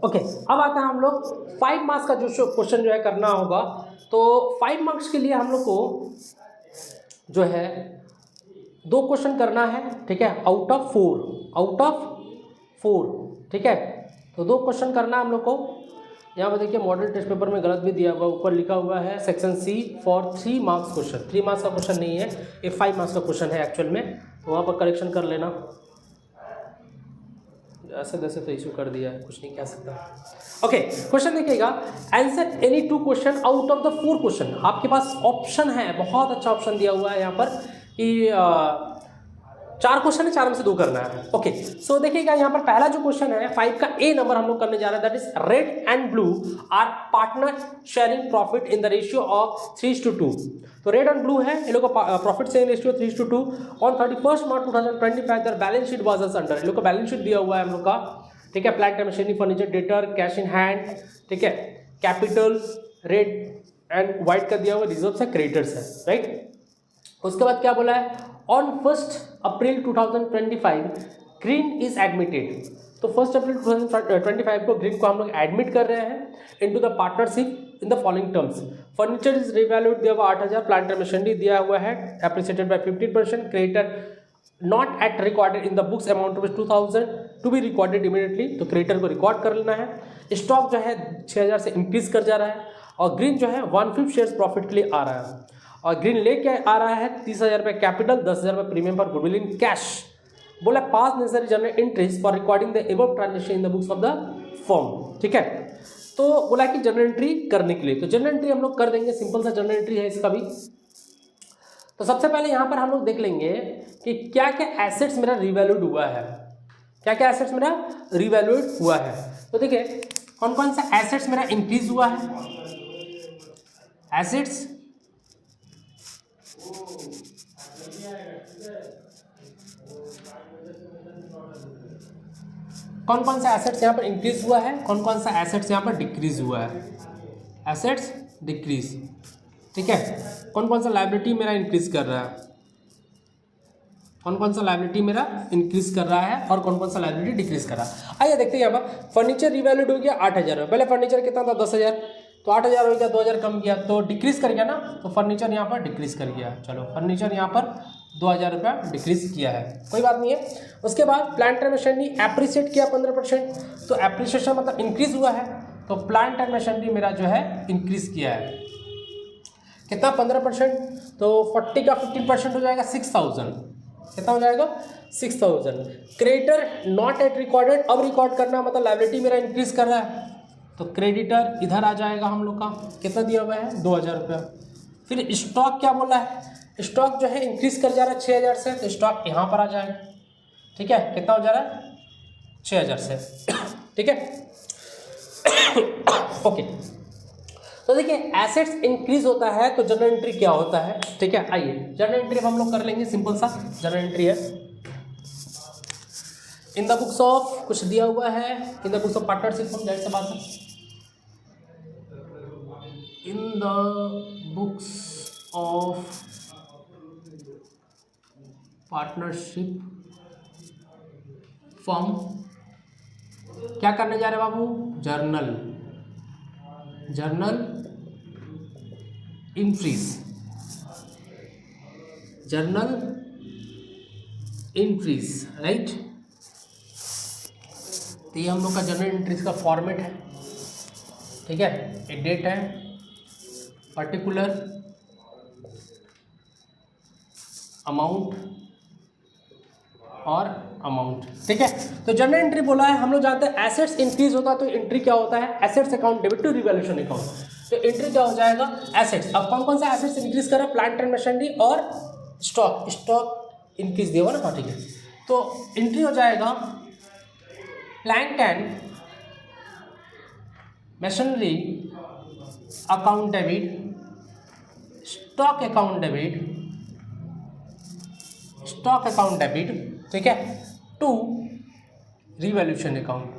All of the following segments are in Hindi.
ओके, अब आता है हम लोग 5 मार्क्स का जो क्वेश्चन जो है करना होगा। तो 5 मार्क्स के लिए हम लोग को जो है 2 क्वेश्चन करना है, ठीक है, आउट ऑफ 4, ठीक है। तो 2 क्वेश्चन करना है हम लोग को। यहाँ पर देखिए मॉडल टेस्ट पेपर में गलत भी दिया हुआ, ऊपर लिखा हुआ है section C for 3 marks question. 3 marks का क्वेश्चन नहीं है, ये 5 मार्क्स का क्वेश्चन है एक्चुअल में, तो वहाँ पर करेक्शन कर लेना। ऐसे वैसे तो इशू कर दिया है, कुछ नहीं कह सकता। ओके, क्वेश्चन देखिएगा, answer any 2 question out of the 4 question. आपके पास ऑप्शन है, बहुत अच्छा ऑप्शन दिया हुआ है यहाँ पर कि 4 क्वेश्चन है, 4 में से 2 करना है। ओके, सो देखिएगा यहाँ पर पहला जो क्वेश्चन है 5 का ए नंबर हम लोग करने जा रहे हैं, that is red and blue are partner sharing profit in the ratio of 3:2। तो रेड एंड ब्लू है, ये लोग का profit sharing ratio 3:2। On 31 March 2025 the balance sheet was as under. ये लोग का बैलेंस शीट दिया हुआ है हम लोग का, ठीक है। Plant and machinery, furniture, debtor, cash in hand, ठीक है। कैपिटल रेड एंड व्हाइट का दिया हुआ, रिजर्व्स है, क्रेडिटर्स है, राइट। उसके बाद क्या बोला है, on 1 April 2025 green is admitted. तो 1 अप्रैल 2025 को ग्रीन को हम लोग एडमिट कर रहे हैं into the partnership in the following terms. Furniture is revalued दिया हुआ 8,000, प्लांट एंड मशीनरी दिया हुआ है appreciated by 15%, creditor not at recorded in the books amount of 2,000 to be recorded immediately. तो क्रेडिटर को रिकॉर्ड कर लेना है। स्टॉक जो है 6,000 से इंक्रीज कर जा रहा है, और ग्रीन जो है 1/5 शेयर्स प्रॉफिट के लिए आ रहा है, और ग्रीन लेके आ रहा है 30,000 रुपये कैपिटल, 10,000 रुपये प्रीमियम पर गुडविल इन कैश। बोला pass necessary journal entries for recording the above transaction in the books of the firm, ठीक है। तो बोला कि जनरल एंट्री करने के लिए, तो जनरल एंट्री हम लोग कर देंगे, सिंपल सा जनरल एंट्री है इसका भी। तो सबसे पहले यहाँ पर हम लोग देख लेंगे कि क्या क्या एसेट्स मेरा रिवैल्यूड हुआ है, क्या क्या एसेट्स मेरा रिवैल्यूड हुआ है। तो देखिए कौन कौन सा एसेट्स मेरा इंक्रीज हुआ है, एसेट्स कौन कौन सा एसेट्स यहाँ पर इंक्रीज हुआ है, कौन कौन सा एसेट्स यहाँ पर डिक्रीज हुआ है, एसेट्स डिक्रीज, ठीक है। कौन कौन सा लायबिलिटी मेरा इंक्रीज कर रहा है, कौन कौन सा लायबिलिटी मेरा इंक्रीज कर रहा है और कौन कौन सा लायबिलिटी डिक्रीज कर रहा है। आइए देखते हैं यहाँ पर फर्नीचर रिवैल्यूड हो गया 8,000, पहले फर्नीचर कितना था 10,000, तो 8,000 हो गया, 2,000 कम किया तो डिक्रीज कर गया ना, तो फर्नीचर यहाँ पर डिक्रीज कर गया। चलो फर्नीचर यहाँ पर 2,000 रुपया डिक्रीज किया है, कोई बात नहीं है। उसके बाद प्लांट एंड मशीनरी एप्रिशिएट किया 15%, तो एप्रिसिएशन मतलब इंक्रीज हुआ है, तो प्लांट एंड मशीनरी मेरा जो है इंक्रीज किया है कितना 15%, तो 40 का 15% हो जाएगा 6,000, कितना हो जाएगा 6,000। क्रेडिटर नॉट एट रिकॉर्डेड, अब रिकॉर्ड करना मतलब लायबिलिटी मेरा इंक्रीज कर रहा है, तो क्रेडिटर इधर आ जाएगा हम लोग का, कितना दिया हुआ है 2,000 रुपया। फिर स्टॉक क्या बोला है, स्टॉक जो है इंक्रीज कर जा रहा है 6,000 से, तो स्टॉक यहाँ पर आ जाएगा, ठीक है, कितना हो जा रहा है 6,000 से, ठीक है। ओके, तो देखिए एसेट्स इंक्रीज होता है तो जनरल एंट्री क्या होता है, ठीक है। आइए जनरल एंट्री हम लोग कर लेंगे, सिंपल सा जनरल एंट्री है। इन द बुक्स ऑफ कुछ दिया हुआ है, in the books of partnership, हम जाहिर सी बात है in the books of partnership firm क्या करने जा रहे हैं बाबू, journal entries, journal entries, right. तो ये हम लोग का जर्नल इंट्रीज का फॉर्मेट है, ठीक है। एक डेट है, पर्टिकुलर अमाउंट और अमाउंट, ठीक है। तो जनरल एंट्री बोला है, हम लोग जानते हैं एसेट्स इंक्रीज होता है तो एंट्री क्या होता है, assets account debit to revaluation account, तो एंट्री क्या हो जाएगा एसेट्स। अब कौन कौन सा एसेट्स इंक्रीज कर रहा है, प्लांट एंड मशीनरी और स्टॉक इंक्रीज दिया हुआ ना, हाँ ठीक है। तो एंट्री हो जाएगा plant and machinery account debit, stock account debit, ठीक है, टू रिवैल्यूएशन अकाउंट,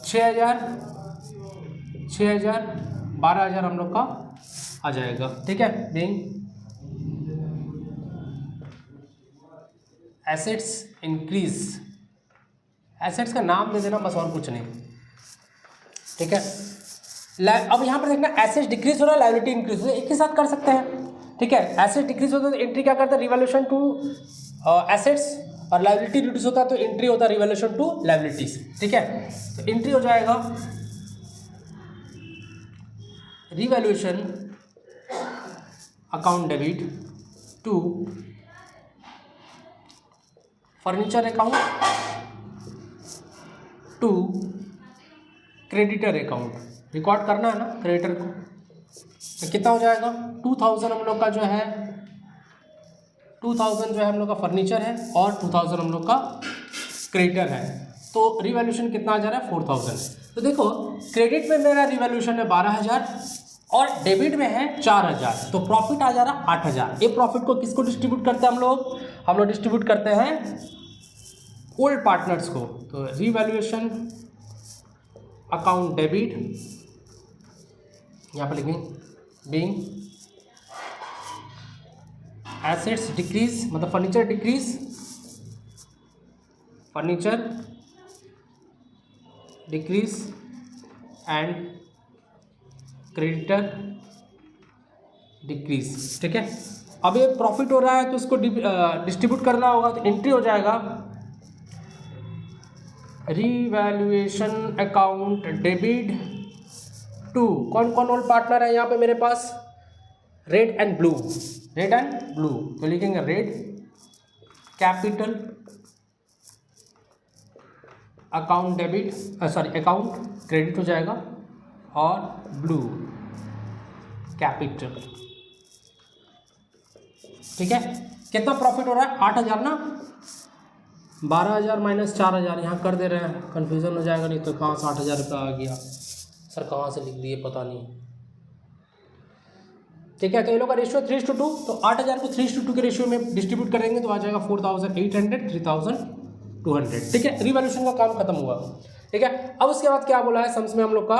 6,000 12,000 हम लोग का आ जाएगा, ठीक है। बीइंग एसेट्स इंक्रीज, एसेट्स का नाम दे देना बस और कुछ नहीं, ठीक है। अब यहाँ पर देखना एसेट्स डिक्रीज हो रहा है, लायबिलिटी इंक्रीज हो रहा है, एक ही साथ कर सकते हैं, ठीक है। एसेट्स डिक्रीज होता है तो एंट्री क्या करता है, रिवैल्यूएशन टू एसेट्स, और लायबिलिटी रिड्यूस होता है तो एंट्री होता है रिवैल्यूएशन टू लायबिलिटीज, ठीक है। तो एंट्री हो जाएगा revaluation account debit to furniture account to creditor account, record करना है ना क्रेडिटर को। तो कितना हो जाएगा, 2000 हम लोग का जो है 2000 जो है हम लोग का फर्नीचर है और 2000 हम लोग का क्रेडिटर है, तो रिवैल्यूएशन कितना आ जा रहा है 4000। तो देखो क्रेडिट में मेरा रिवैल्यूएशन है 12000 और डेबिट में है 4000, तो प्रॉफिट आ जा रहा है 8000। ये प्रॉफिट को किसको डिस्ट्रीब्यूट करते हैं हम लोग डिस्ट्रीब्यूट करते हैं ओल्ड पार्टनर्स को। तो रिवैल्यूएशन अकाउंट डेबिट, यहाँ पर लिखेंगे बीइंग एसेट्स डिक्रीज, मतलब furniture decrease, furniture decrease and creditor decrease, ठीक है। अब ये प्रॉफिट हो रहा है तो उसको डिस्ट्रीब्यूट करना होगा, तो एंट्री हो जाएगा रिवैल्यूएशन अकाउंट डेबिट टू, कौन कौन ओल्ड पार्टनर है यहाँ पे मेरे पास, red and blue, red and blue, तो लिखेंगे red capital account debit, sorry account credit हो जाएगा, और ब्लू कैपिटल, ठीक है। कितना प्रॉफिट हो रहा है 8000 ना, 12000 माइनस 4000 यहाँ कर दे रहे हैं, कन्फ्यूजन हो जाएगा नहीं तो कहाँ से 8000 रुपये आ गया सर, कहाँ से लिख दिए पता नहीं, ठीक है। तो ये लोग का रेशियो 3:2, तो 8000 को 3:2 के रेशियो में डिस्ट्रीब्यूट करेंगे तो आ जाएगा 4800, 3200, ठीक है। रिवैल्यूएशन का काम खत्म हुआ, ठीक है। अब उसके बाद क्या बोला है सम्स में हम लोग का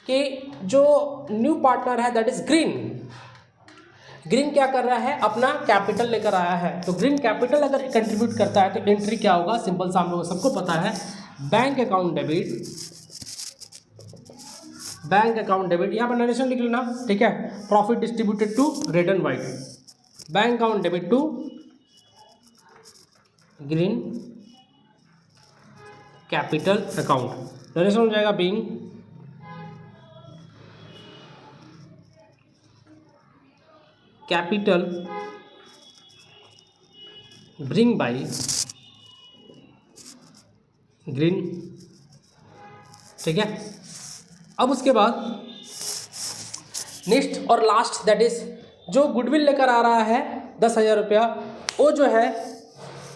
कि जो न्यू पार्टनर है दैट इज ग्रीन, ग्रीन क्या कर रहा है, अपना कैपिटल लेकर आया है। तो ग्रीन कैपिटल अगर कंट्रीब्यूट करता है तो एंट्री क्या होगा, सिंपल सा हम लोगों सबको पता है, bank account debit, bank account debit, यहाँ पर नरेशन लिख लेना, ठीक है। Profit distributed to red and white, bank account debit to green capital account, narration हो जाएगा being capital bring by green, ठीक है। अब उसके बाद नेक्स्ट और लास्ट दैट इज जो गुडविल लेकर आ रहा है 10,000 रुपया, वो जो है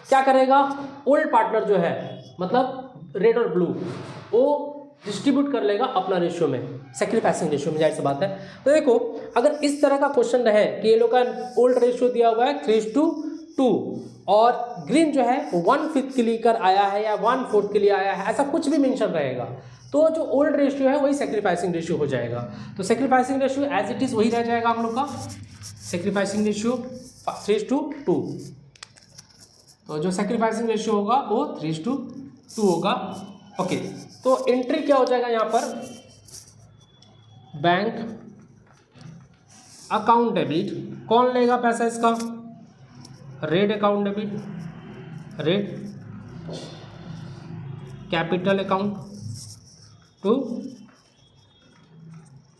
क्या करेगा, ओल्ड पार्टनर जो है मतलब रेड और ब्लू, वो डिस्ट्रीब्यूट कर लेगा अपना रेशियो में, सेक्रीफाइसिंग रेशियो में, जाहिर सी बात है। तो देखो अगर इस तरह का क्वेश्चन रहे कि ये लोग का ओल्ड रेशियो दिया हुआ है 3:2 और ग्रीन जो है 1/5 के लिए कर आया है या 1/4 के लिए आया है, ऐसा कुछ भी मेंशन रहेगा तो जो ओल्ड रेशियो है वही सेक्रीफाइसिंग रेशियो हो जाएगा। तो sacrificing ratio as it is वही रह जाएगा हम लोग का, सेक्रीफाइसिंग रेशियो 3:2। तो जो सेक्रीफाइसिंग रेशियो होगा वो 3:2 होगा, ओके। तो एंट्री क्या हो जाएगा यहाँ पर, बैंक अकाउंट डेबिट, कौन लेगा पैसा इसका, red account debit, red capital account to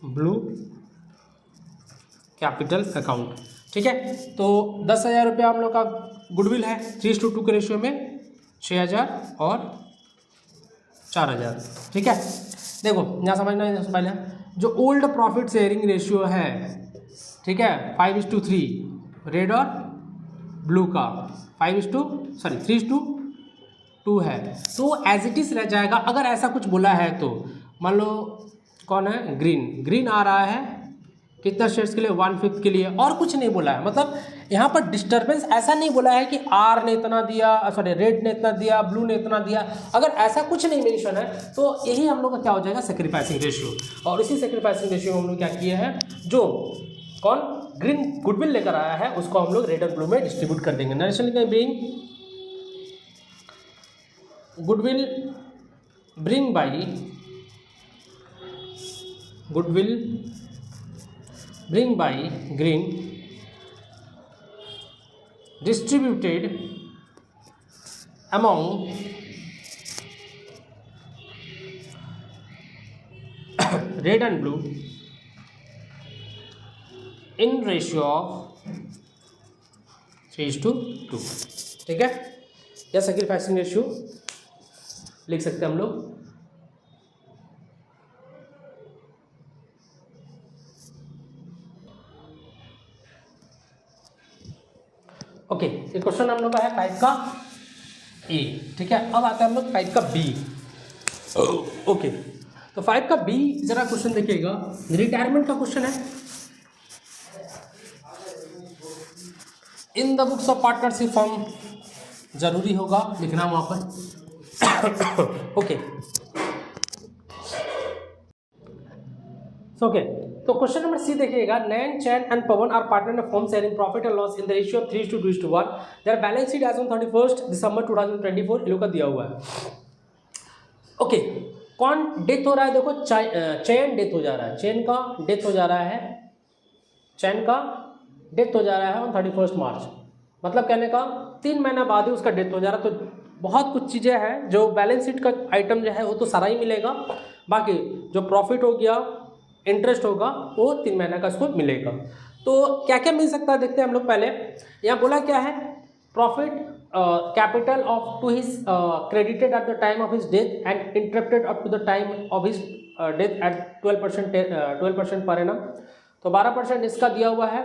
blue capital account, ठीक है। तो 10,000 रुपया हम लोग का गुडविल है 3:2 के रेशियो में, 6,000 और 4,000, ठीक है। देखो यहाँ समझना है पहले, जो ओल्ड प्रॉफिट शेयरिंग रेशियो है, ठीक है, 5:3 रेड और ब्लू का 3:2 है, तो एज इट इज रह जाएगा। अगर ऐसा कुछ बोला है तो मान लो कौन है, ग्रीन आ रहा है कितना शेयर्स के लिए, 1/5 के लिए, और कुछ नहीं बोला है, मतलब यहाँ पर डिस्टर्बेंस ऐसा नहीं बोला है कि आर ने इतना दिया, सॉरी रेड ने इतना दिया, ब्लू ने इतना दिया, अगर ऐसा कुछ नहीं मेंशन है तो यही हम लोग का क्या हो जाएगा, सेक्रीफाइसिंग रेशियो। और इसी सेक्रीफाइसिंग रेशियो में हम लोग क्या किए हैं, जो कौन ग्रीन गुडविल लेकर आया है उसको हम लोग रेड और ब्लू में डिस्ट्रीब्यूट कर देंगे। Narration being goodwill bring by green distributed among red and blue in ratio of 3:2। ठीक है, या सैक्रिफाइसिंग रेशियो लिख सकते हैं हम लोग। ओके, ये क्वेश्चन हम लोग का है 5 का ए। ठीक है, अब आता है हम लोग 5 का बी। ओके, तो 5 का बी जरा क्वेश्चन देखिएगा, रिटायरमेंट का क्वेश्चन है। In the books of partnership form जरूरी होगा लिखना वहां पर। ओके, ओके, तो क्वेश्चन नंबर सी देखिएगा, Nain, Chain and Pawan are partner in form sharing profit and loss in the ratio of 3:2:1। Their balance sheet as on 31 December 2024 इन लोग का दिया हुआ है। ओके, कौन डेथ हो रहा है? देखो चैन डेथ हो जा रहा है, चैन का डेथ हो जा रहा है, चैन का डेथ हो जा रहा है ऑन 31 मार्च। मतलब कहने का 3 महीना बाद ही उसका डेथ हो जा रहा है। तो बहुत कुछ चीज़ें हैं जो बैलेंस शीट का आइटम जो है वो तो सारा ही मिलेगा, बाकी जो प्रॉफिट हो गया, इंटरेस्ट होगा, वो 3 महीने का इसको मिलेगा। तो क्या क्या मिल सकता है देखते हैं हम लोग। पहले यहाँ बोला क्या है, profit capital of to his credited at the time of his death and interrupted up to the time of his death at 12% per annum. तो 12% इसका दिया हुआ है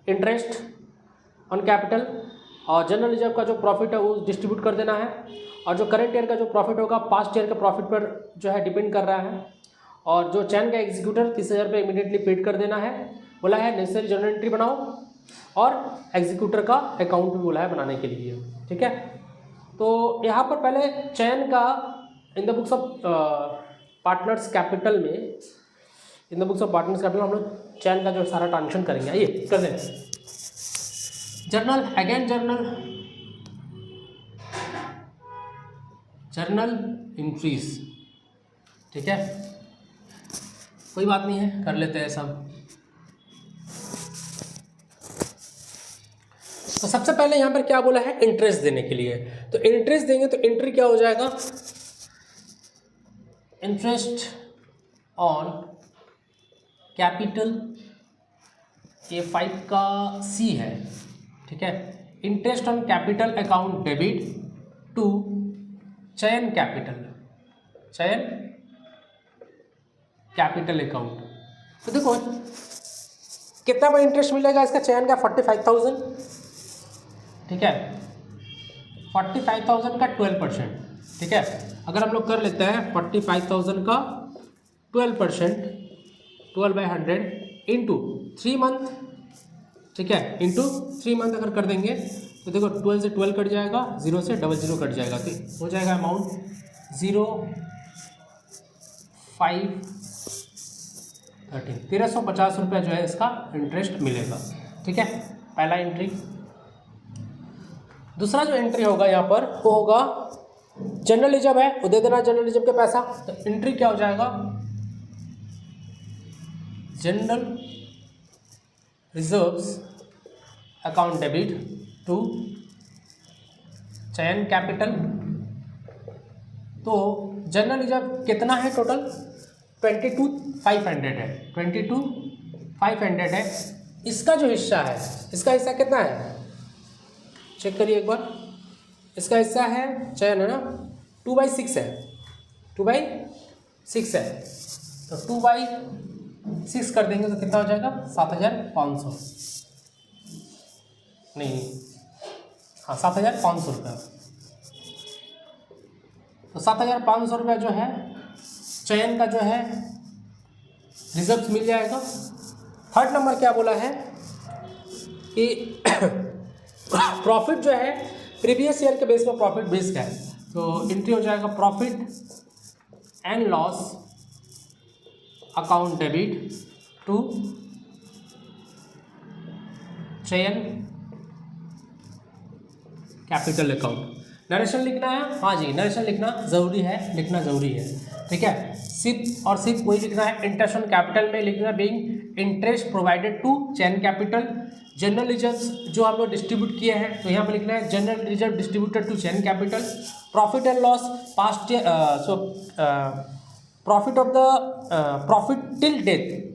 इंटरेस्ट ऑन कैपिटल, और जनरल रिजर्व का जो प्रॉफिट है वो डिस्ट्रीब्यूट कर देना है, और जो करंट ईयर का जो प्रॉफिट होगा पास्ट ईयर के प्रॉफिट पर जो है डिपेंड कर रहा है। और जो चैन का एग्जीक्यूटर 30,000 रुपये इमीडिएटली पेड कर देना है, बोला है नेसेसरी जर्नल एंट्री बनाओ, और एग्जीक्यूटर का अकाउंट भी बोला है बनाने के लिए। ठीक है, तो यहाँ पर पहले चैन का in the books of partners capital में, in the books of partners capital हम लोग चैन का जो सारा ट्रांजेक्शन करेंगे। ये कर दें जर्नल, अगेन जर्नल इंट्रीज। ठीक है, कोई बात नहीं है, कर लेते हैं सब। तो सबसे पहले यहाँ पर क्या बोला है, इंटरेस्ट देने के लिए। तो इंटरेस्ट देंगे तो एंट्री क्या हो जाएगा, इंटरेस्ट ऑन कैपिटल, ये 5 का सी है। ठीक है, interest on capital account debit to Chain capital, Chain capital account. तो देखो कितना बड़ा इंटरेस्ट मिलेगा इसका, चैन का 45,000। ठीक है, 45,000 का 12%। ठीक है, अगर हम लोग कर लेते हैं 45,000 का 12%, 12/100 इंटू 3 मंथ। ठीक है, इंटू 3 मंथ अगर कर देंगे तो देखो 12 से 12 कट जाएगा, 0 से 00 कट जाएगा, तो हो जाएगा अमाउंट 0,513, 1,350 रुपये जो है इसका इंटरेस्ट मिलेगा। ठीक है, पहला एंट्री। दूसरा जो एंट्री होगा यहाँ पर वो होगा जनरल रिजर्व है, वो दे देना जनरल रिजर्व के पैसा। तो एंट्री क्या हो जाएगा, general reserves account debit to Chain capital. तो जनरल रिजर्व कितना है टोटल, 22,500 है, 22,500 है। इसका जो हिस्सा है, इसका हिस्सा कितना है चेक करिए एक बार। इसका हिस्सा है चैन है ना, 2/6 है, 2/6 है। तो 2/6 कर देंगे तो कितना हो जाएगा, 7,500, नहीं हाँ 7,500 रुपये। तो 7,500 रुपये जो है चैन का जो है रिजर्व मिल जाएगा। थर्ड नंबर क्या बोला है कि प्रॉफिट जो है प्रीवियस ईयर के बेस पर प्रॉफिट बेस्ड है। तो एंट्री हो जाएगा profit and loss account debit to Chain capital account. Narration लिखना है, हाँ जी नरेशन लिखना ज़रूरी है, लिखना ज़रूरी है, ठीक है। सिप और सिप वही लिखना है, इंटरेस्ट ऑन कैपिटल में लिखना being interest provided to Chain capital. General reserves जो हम लोग डिस्ट्रीब्यूट किए हैं तो यहाँ पर लिखना है general reserve distributed to Chain capital. Profit and loss past profit of the profit till death,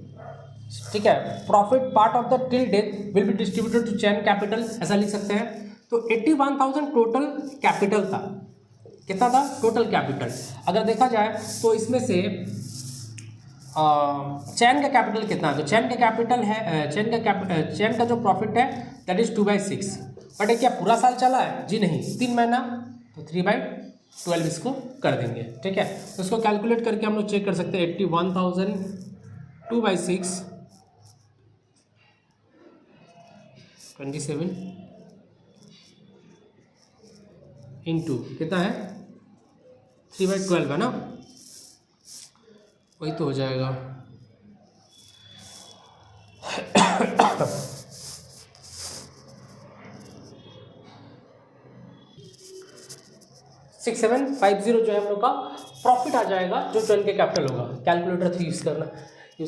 ठीक है, profit part of the till death will be distributed to Chain capital, ऐसा लिख सकते हैं। तो 81,000 टोटल कैपिटल था, कितना था टोटल कैपिटल। अगर देखा जाए तो इसमें से चैन का कैपिटल कितना है, तो चैन का कैपिटल है चैन का जो प्रॉफिट है दैट इज 2/6। बट ये क्या पूरा साल चला है, जी नहीं, 3 महीना, तो 3/12 इसको कर देंगे, ठीक है। तो इसको कैलकुलेट करके हम लोग चेक कर सकते हैं 81,000 2/6 27 इंटू कितना है 3/12 है ना, वही तो हो जाएगा 6750 जो है हम लोग का प्रॉफिट आ जाएगा, जो चैन के कैपिटल होगा। कैलकुलेटर यूज़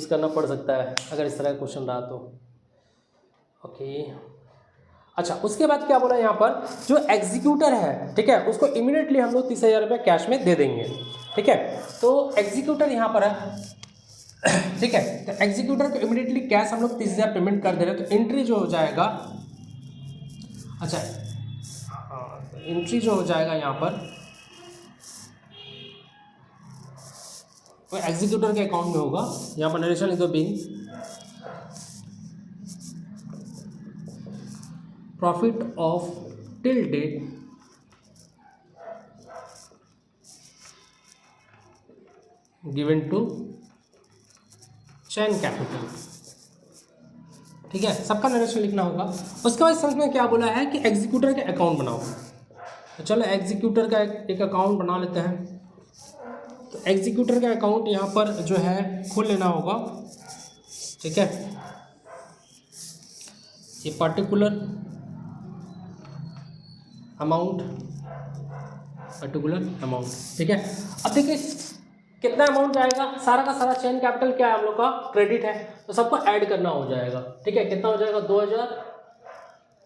करना पड़ सकता है अगर इस तरह का क्वेश्चन रहा तो, ओके। अच्छा, उसके बाद क्या बोला यहाँ पर, जो एग्जीक्यूटर है, ठीक है, उसको इमीडिएटली हम लोग 30,000 रुपये कैश में दे देंगे, ठीक है। तो एग्जीक्यूटर यहाँ पर है, ठीक है, तो एग्जीक्यूटर को इमीडिएटली कैश हम लोग 30,000 पेमेंट कर दे रहे हैं। तो एंट्री जो हो जाएगा, अच्छा एंट्री जो हो जाएगा यहाँ पर वो एग्जीक्यूटर के अकाउंट में होगा। यहाँ पर नरेशन लिख दो being profit of till date given to Chain capital, ठीक है, सबका नरेशन लिखना होगा। उसके बाद समझ में क्या बोला है कि एग्जीक्यूटर के अकाउंट बनाओ। तो चलो एग्जीक्यूटर का एक अकाउंट बना लेते हैं। तो एग्जीक्यूटर का अकाउंट यहाँ पर जो है खोल लेना होगा, ठीक है। ये पर्टिकुलर अमाउंट, ठीक है। अब देखिए कितना अमाउंट जाएगा, सारा का सारा चैन कैपिटल क्या है हम लोग का क्रेडिट है, तो सबको ऐड करना हो जाएगा, ठीक है। कितना हो जाएगा 2000,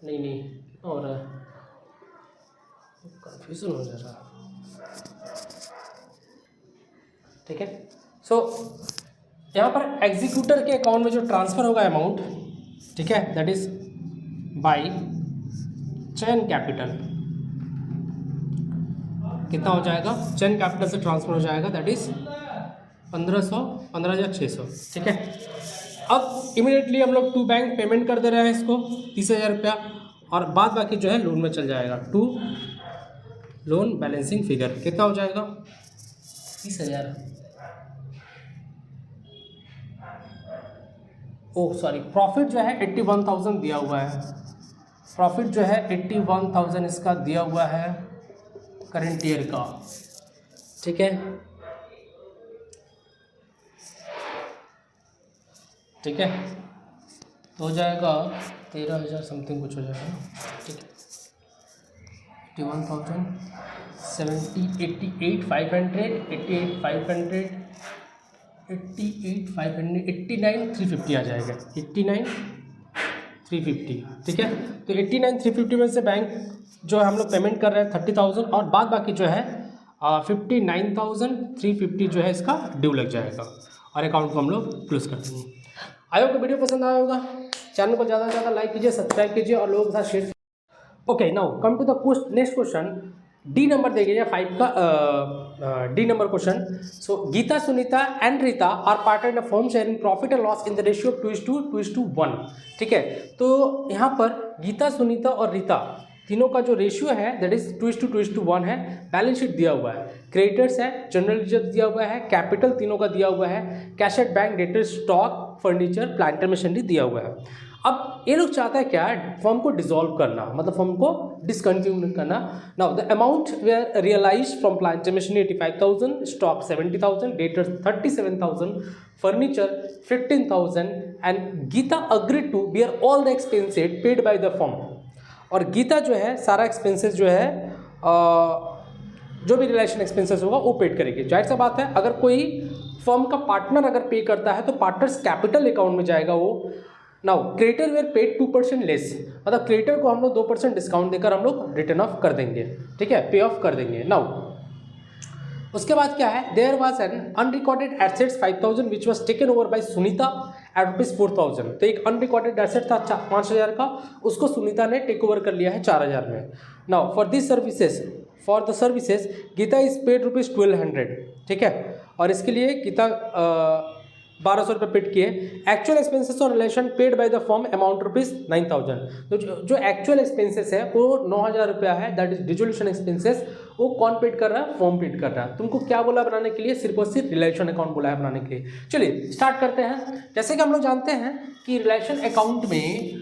नहीं कितना हो रहा है, कंफ्यूजन हो जा रहा है, ठीक है। सो यहाँ पर एग्जीक्यूटर के अकाउंट में जो ट्रांसफर होगा अमाउंट, ठीक है, that is by chain capital, कितना हो जाएगा, चैन कैपिटल से ट्रांसफर हो जाएगा, दैट इज 15,600, ठीक है। अब इमीडिएटली हम लोग टू बैंक पेमेंट कर दे रहे हैं इसको 30,000 रुपया, और बाद बाकी जो है लोन में चल जाएगा। टू लोन बैलेंसिंग फिगर कितना हो जाएगा 30,000, ओह सॉरी, प्रॉफिट जो है 81,000 दिया हुआ है, प्रॉफिट जो है 81,000 इसका दिया हुआ है करंट ईयर का, ठीक है, ठीक है। तो हो जाएगा 13,000 समथिंग कुछ हो जाएगा, ठीक है। 81,000 70 88,500 88,500 88,500 89,350 आ जाएगा, 89,350, ठीक है। तो 89,350 में से बैंक जो है हम लोग पेमेंट कर रहे हैं 30,000, और बाद बाकी जो है 59,350 जो है इसका ड्यू लग जाएगा, और अकाउंट को हम लोग क्लोज कर देंगे। आई होप वीडियो पसंद आया होगा, चैनल को ज़्यादा से ज़्यादा लाइक कीजिए, सब्सक्राइब कीजिए और लोगों के साथ share. Okay, now come to the next question, D number दे गया 5 का, D number question. So Geeta, Sunita and Reeta are partner in firm sharing profit and loss in the ratio 2:1, ठीक है। तो यहाँ पर गीता, सुनीता और रीता तीनों का जो रेशियो है दैट इज 2:1 है। बैलेंस शीट दिया हुआ है, क्रेडिटर्स है, जनरल रिजर्व दिया हुआ है, कैपिटल तीनों का दिया हुआ है, cash at bank, debtor, stock, furniture, plant and machinery दिया हुआ है। अब ये लोग चाहता है क्या, फर्म को डिसॉल्व करना, मतलब फर्म को डिसकंटिन्यू करना। Now the amount were realise from plant and machinery 85,000, stock 70,000, debtor 37,000, furniture 15,000 and Geeta agreed to bear all the expenses paid by the firm. और गीता जो है सारा एक्सपेंसेस जो है जो भी रिलेशन एक्सपेंसेस होगा वो पेड करेगी। जाहिर सा बात है, अगर कोई फर्म का पार्टनर अगर पे करता है तो पार्टनर्स कैपिटल अकाउंट में जाएगा वो। Now creditor were paid 2% less, मतलब क्रेडिटर को हम लोग 2% डिस्काउंट देकर हम लोग रिटर्न ऑफ कर देंगे, ठीक है, पे ऑफ कर देंगे। नाउ उसके बाद क्या है, there was an unrecorded assets 5000 which was taken over by Sunita at rupees 4000। तो एक अनरिकॉर्डेड एसेट था 5000 का, उसको सुनीता ने टेक ओवर कर लिया है 4000 में। Now for this services, for the services Geeta is paid rupees 1200, ठीक है, और इसके लिए गीता 1200 रुपये पेड किए। एक्चुअल एक्सपेंसेस और relation paid by the firm amount rupees 9000। तो जो एक्चुअल एक्सपेंसेस है वो 9000 रुपया है, दैट इज डिसोल्यूशन एक्सपेंसेस। वो कौन पेड कर रहा है, फर्म पेड कर रहा है। तुमको क्या बोला बनाने के लिए, सिर्फ और सिर्फ रिलेशन अकाउंट बोला है बनाने के लिए। चलिए स्टार्ट करते हैं। जैसे कि हम लोग जानते हैं कि रिलेशन अकाउंट में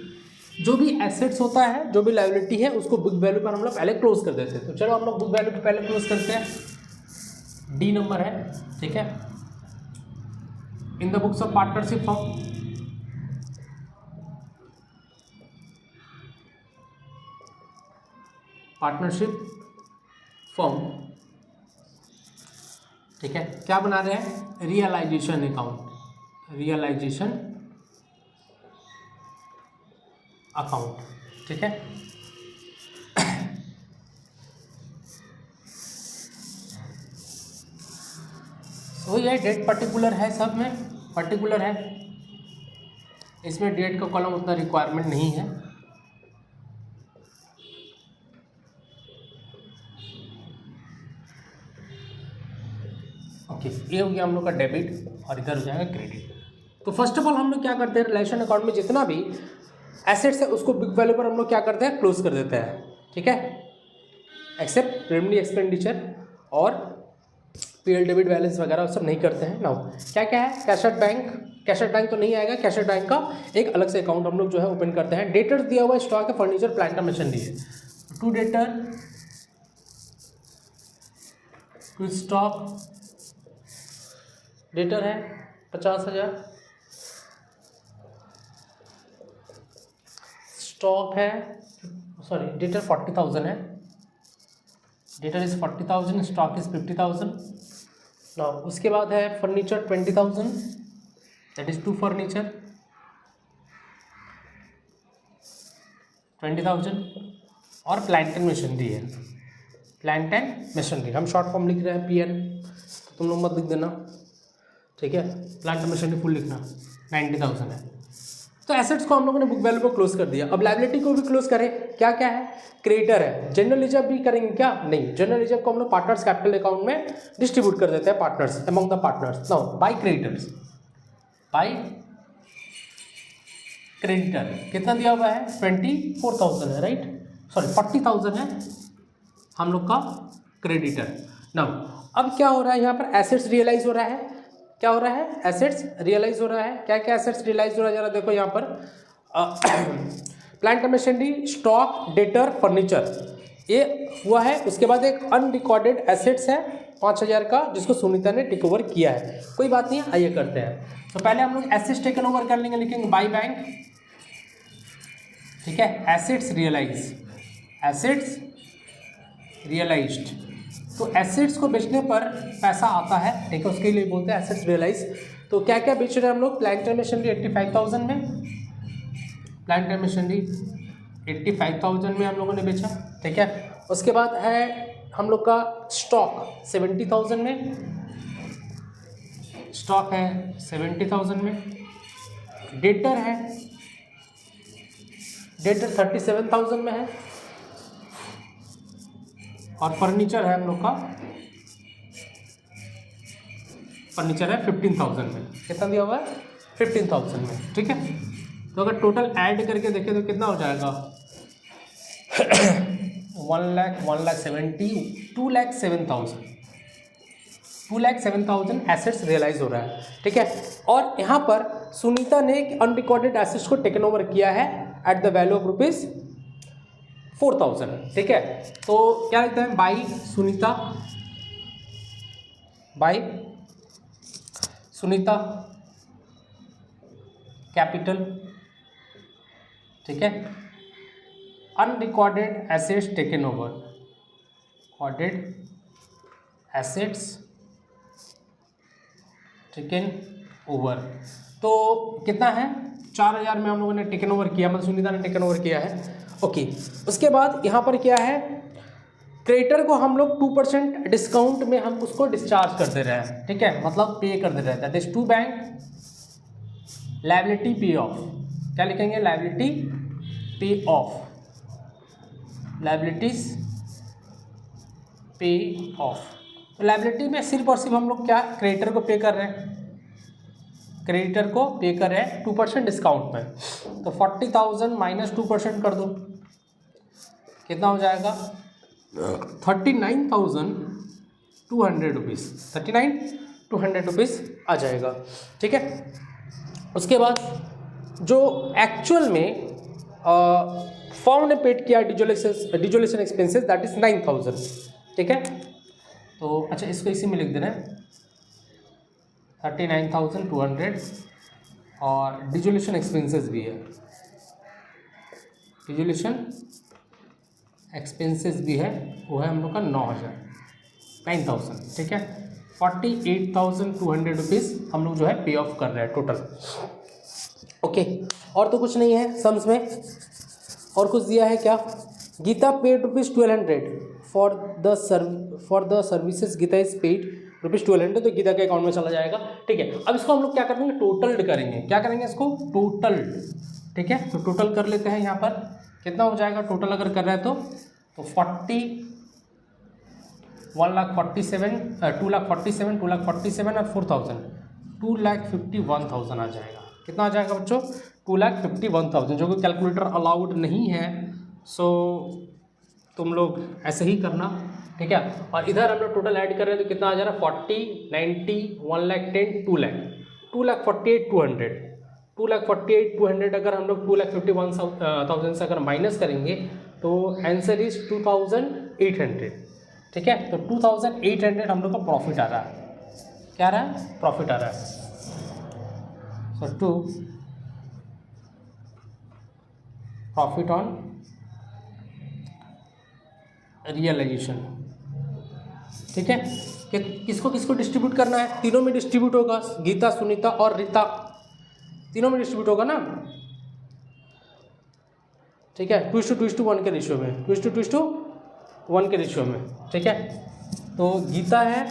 जो भी एसेट्स होता है, जो भी लायबिलिटी है, उसको बुक वैल्यू पर हम लोग पहले क्लोज कर देते हैं। तो चलो हम लोग बुक वैल्यू पर पहले क्लोज करते हैं। डी नंबर है, ठीक है, in the books of partnership form. Partnership form, ठीक है, क्या बना रहे हैं, रियलाइजेशन अकाउंट, रियलाइजेशन अकाउंट, ठीक है। तो ये डेट पर्टिकुलर है, सब में पर्टिकुलर है, इसमें डेट का कॉलम उतना रिक्वायरमेंट नहीं है। ओके, ये हो गया हम लोग का डेबिट और इधर हो जाएगा क्रेडिट। तो फर्स्ट ऑफ ऑल हम लोग क्या करते हैं, रिलेशन अकाउंट में जितना भी एसेट्स है उसको बुक वैल्यू पर हम लोग क्या करते हैं, क्लोज कर देते हैं, ठीक है, एक्सेप्ट प्रिलिमिनरी एक्सपेंडिचर और पीएल डेबिट बैलेंस वगैरह सब नहीं करते हैं। नाउ क्या क्या है, cash at bank, cash at bank तो नहीं आएगा, कैश एट बैंक का एक अलग से अकाउंट हम लोग जो है ओपन करते हैं। डेटर्स दिया हुआ स्टॉक है, फर्नीचर प्लांट एंड मशीनरी है, to debtor to stock, debtor है 50,000, स्टॉक है, सॉरी डेटर 40,000 है, debtor is 40,000, stock is 50,000। Now उसके बाद है furniture 20,000, that is to furniture 20,000, और प्लांट एंड मशीनरी है, प्लांट एंड मशीनरी हम शॉर्ट फॉर्म लिख रहे हैं पीएन, तो तुम लोग मत लिख देना, ठीक है, प्लांट एंड मशीनरी फुल लिखना, 90,000 है। तो एसेट्स को हम लोगों ने बुक वैल्यू को क्लोज कर दिया। अब लायबिलिटी को भी क्लोज करें, क्या क्या है, क्रेडिटर है, जनरल रिजर्व भी करेंगे क्या, नहीं, जनरल रिजर्व को हम लोग पार्टनर्स कैपिटल अकाउंट में डिस्ट्रीब्यूट कर देते हैं, partners among the partners. Now by creditors, by creditor कितना दिया हुआ है, 24,000 है, राइट, सॉरी 40,000 है हम लोग का क्रेडिटर। नाउ अब क्या हो रहा है, यहाँ पर एसेट्स रियलाइज हो रहा है, क्या हो रहा है, एसेट्स रियलाइज हो रहा है। क्या क्या एसेट्स रियलाइज हो रहा है, जरा देखो यहाँ पर, plant and machinery, stock, debtor, furniture, ये हुआ है। उसके बाद एक अनरिकॉर्डेड एसेट्स है 5,000 का, जिसको सुनीता ने टेक ओवर किया है, कोई बात नहीं, आइए करते हैं। तो पहले हम लोग एसेट्स टेकन ओवर कर लेंगे, लिखेंगे बाय बैंक, ठीक है, एसेट्स रियलाइज, एसेट्स रियलाइज्ड। तो एसेट्स को बेचने पर पैसा आता है, ठीक है, उसके लिए बोलते हैं एसेट्स रियलाइज। तो क्या क्या बेच रहे हैं हम लोग, प्लांट एंड मशीनरी 85,000 में, प्लांट एंड मशीनरी 85,000 में हम लोगों ने बेचा, ठीक है। उसके बाद है हम लोग का स्टॉक 70,000 में, स्टॉक है 70,000 में, डेटर है, डेटर 37,000 में है, और फर्नीचर है हम लोग का, फर्नीचर है 15,000 में, कितना दिया हुआ है, 15,000 में, ठीक है। तो अगर टोटल ऐड करके देखें तो कितना हो जाएगा 1,70,000, 2,07,000 एसेट्स रियलाइज हो रहा है, ठीक है। और यहाँ पर सुनीता ने अनरिकॉर्डेड एसेट्स को टेकन ओवर किया है at the value of rupees 4,000, ठीक है। तो क्या लिखते हैं, by Sunita, by Sunita capital, ठीक है, unrecorded assets taken over, audit assets taken over. तो कितना है, 4000 में हम लोगों ने टेकन ओवर किया, मतलब सुनीता ने टेकन ओवर किया है। ओके, उसके बाद यहाँ पर क्या है, क्रेडिटर को हम लोग 2% डिस्काउंट में हम उसको डिस्चार्ज कर दे रहे हैं, ठीक है, मतलब पे कर दे रहे हैं। That is to bank liability pay off, क्या लिखेंगे, liability pay off, liabilities pay off. तो लायबिलिटी में सिर्फ और सिर्फ हम लोग क्या क्रेडिटर को पे कर रहे हैं, क्रेडिटर को पे कर रहे हैं 2% डिस्काउंट में। तो 40,000 माइनस 2% कर दो, कितना हो जाएगा 39,200 रुपीज़, 39,200 रुपीज़ आ जाएगा, ठीक है। उसके बाद जो एक्चुअल में फॉर्म ने पेड किया डिजोल्यूशन एक्सपेंसेस, दैट इज 9,000, ठीक है। तो अच्छा, इसको इसी में लिख दे रहे हैं 39,200, और डिजोल्यूशन एक्सपेंसेस भी है, डिजोल्यूशन एक्सपेंसेस भी है, वो है हम लोग का 9,000, ठीक है। 48,200 रुपीज़ हम लोग जो है पे ऑफ कर रहे हैं टोटल। ओके, और तो कुछ नहीं है सम्स में, और कुछ दिया है क्या, Geeta paid ₹1200 for the services, Geeta is paid ₹1200, तो गीता के अकाउंट में चला जाएगा, ठीक है। अब इसको हम लोग क्या करेंगे, टोटल्ड करेंगे, क्या करेंगे इसको, टोटल्ड, ठीक है। तो टोटल कर लेते हैं, यहाँ पर कितना हो जाएगा टोटल अगर कर रहे हैं तो 2,47,000 और 4,000, 2,51,000 आ जाएगा। कितना आ जाएगा बच्चों, 2,51,000, जो कि कैलकुलेटर अलाउड नहीं है, सो तुम लोग ऐसे ही करना, ठीक है। और इधर हम लोग टोटल ऐड कर रहे हैं तो कितना आ जा रहा है, 40, 90, 1,10,000, 2,48,200, 2,48,200 अगर हम लोग 2,51,000 से अगर माइनस करेंगे तो आंसर इज 2,800, ठीक है। तो 2,800 हम लोग का प्रॉफिट आ रहा है, क्या आ रहा है, प्रॉफिट आ रहा है। सो टू प्रॉफिट ऑन रियलाइजेशन, ठीक है। किसको किसको डिस्ट्रीब्यूट करना है, तीनों में डिस्ट्रीब्यूट होगा, गीता, सुनीता और रीता, तीनों में डिस्ट्रीब्यूट होगा ना, ठीक है। 2:1 के रेशियो में, 2:1 के रेशियो में, ठीक है। तो गीता है,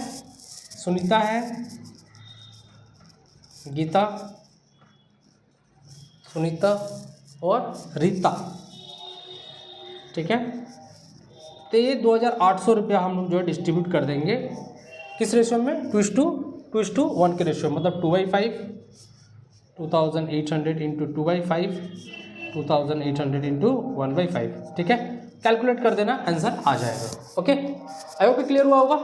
सुनीता है, गीता, सुनीता और रीता, ठीक है। तो ये 2,800 रुपया हम लोग जो है डिस्ट्रीब्यूट कर देंगे, किस रेशियो में, 2:1 के रेशियो, मतलब 2/5, 2,800 इंटू 2/5, 2,800 इंटू 1/5, ठीक है। कैलकुलेट कर देना, आंसर आ जाएगा। ओके, आई होप क्लियर हुआ होगा।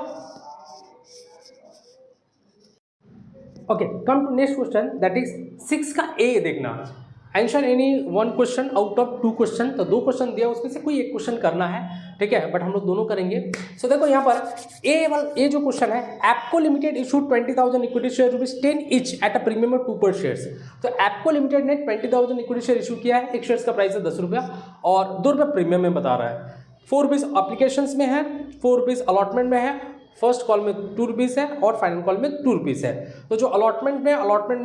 Okay, come to next question, that is 6 का ए देखना, answer any 1 question out of 2 question. तो 2 क्वेश्चन दिया, उसमें से कोई एक क्वेश्चन करना है, ठीक है, बट हम लोग दोनों करेंगे। सो देखो यहाँ पर ए जो क्वेश्चन है, Apco limited issued 20,000 equity share ₹10 each at a premium of 2 per shares. तो एप्को लिमिटेड ने 20,000 इक्विटी शेयर इशू किया है, एक शेयर्स का प्राइस है 10 रुपया और 2 रुपये प्रीमियम में बता रहा है। 4 रुपीज़ अप्लीकेशन में है, 4 रुपीज़ अलॉटमेंट में है, फर्स्ट कॉल में 2 रुपीज़ है और फाइनल कॉल में 2 रुपीज़ है। तो जो अलॉटमेंट में